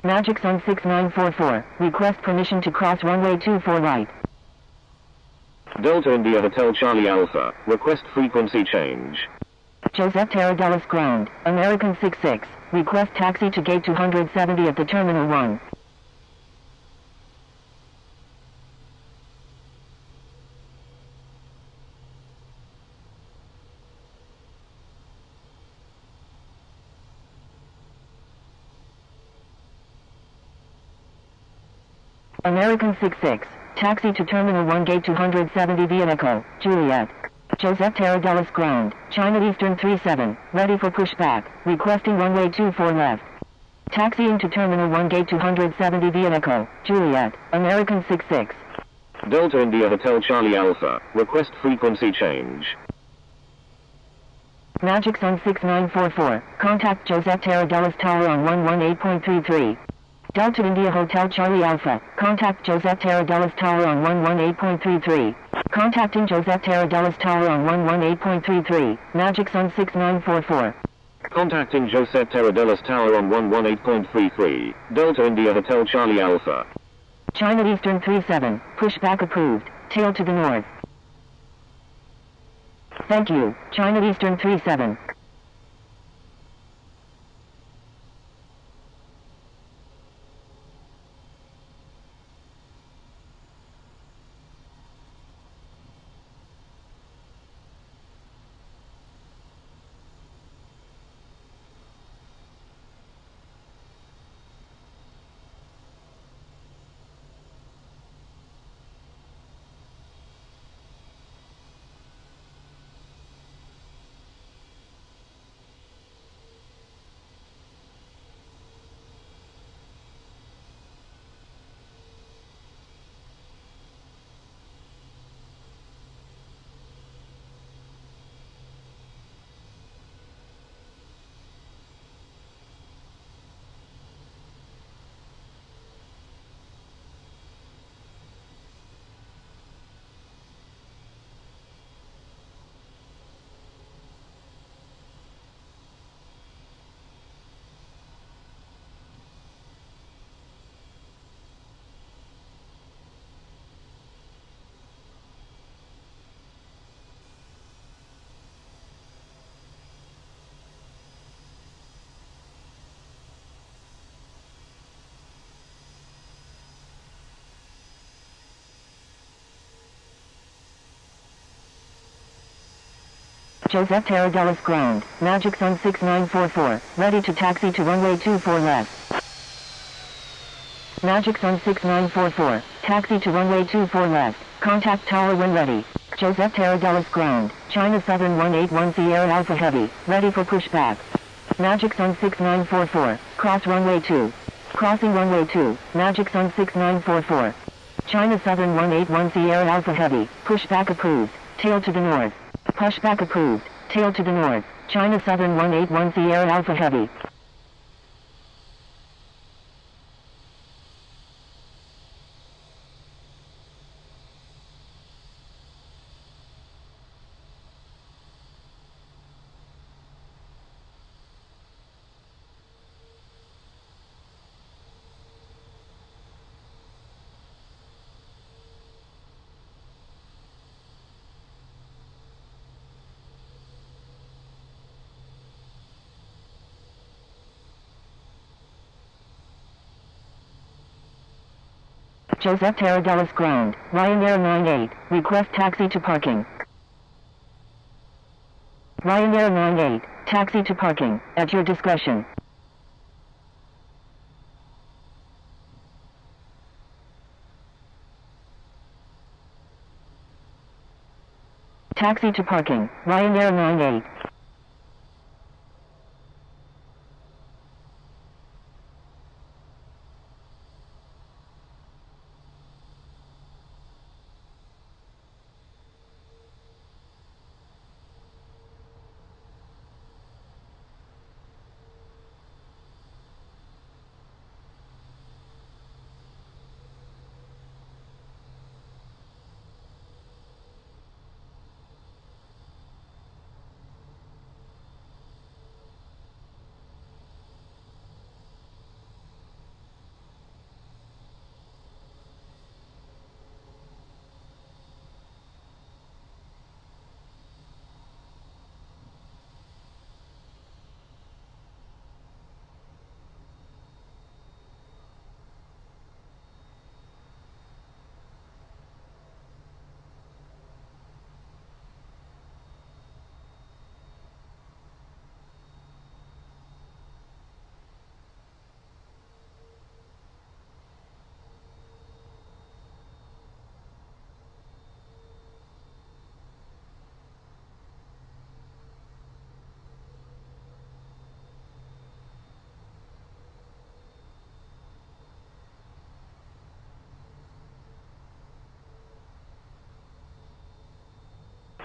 S2: Magic Sun 6944, request permission to cross runway 24 right.
S3: Delta India Hotel Charlie Alpha, request frequency change.
S2: Joseph Tarradellas ground, American 66, request taxi to gate 270 at the Terminal 1. American 66, taxi to Terminal 1 gate 270 via Echo, Juliet. Joseph Tarradellas ground, China Eastern 37, ready for pushback, requesting runway 24 left. Taxiing to Terminal 1 gate 270 via Echo, Juliet, American 66.
S3: Delta India Hotel Charlie Alpha, request frequency change.
S2: Magic Sun 6944, contact Joseph Tarradellas Tower on 118.33. Delta India Hotel Charlie Alpha, contact Joseph Tarradellas Tower on 118.33. Contacting Joseph Tarradellas Tower on 118.33, Magic Sun 6944.
S3: Contacting Joseph Tarradellas Tower on 118.33, Delta India Hotel Charlie Alpha.
S2: China Eastern 37, pushback approved, tail to the north. Thank you, China Eastern 37. Joseph Tarradellas ground, Magic Sun 6944, ready to taxi to runway 24 left. Magic Sun 6944, taxi to runway 24 left, contact tower when ready. Joseph Tarradellas ground, China Southern 181 Sierra Alpha Heavy, ready for pushback. Magic Sun 6944, cross runway 2. Crossing runway 2, Magic Sun 6944. China Southern 181 Sierra Alpha Heavy, pushback approved, tail to the north. Pushback approved, tail to the north, China Southern 181 Sierra Alpha Heavy. Joseph Tarradellas ground, Ryanair 98, request taxi to parking. Ryanair 98, taxi to parking, at your discretion. Taxi to parking, Ryanair 98.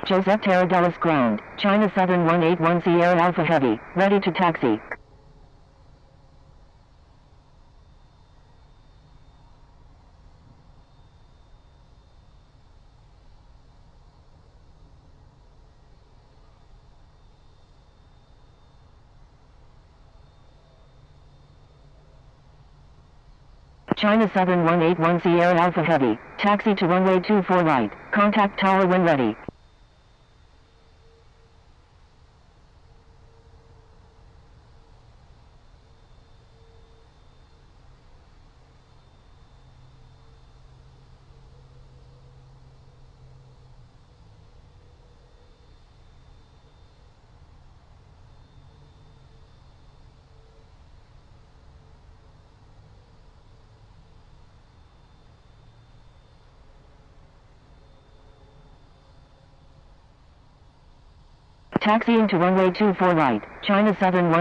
S2: Joseph Tarradellas ground, China Southern 181 Sierra Alpha Heavy, ready to taxi. China Southern 181 Sierra Alpha Heavy, taxi to runway 24 right, contact tower when ready. Taxiing to runway 24 right, China Southern 1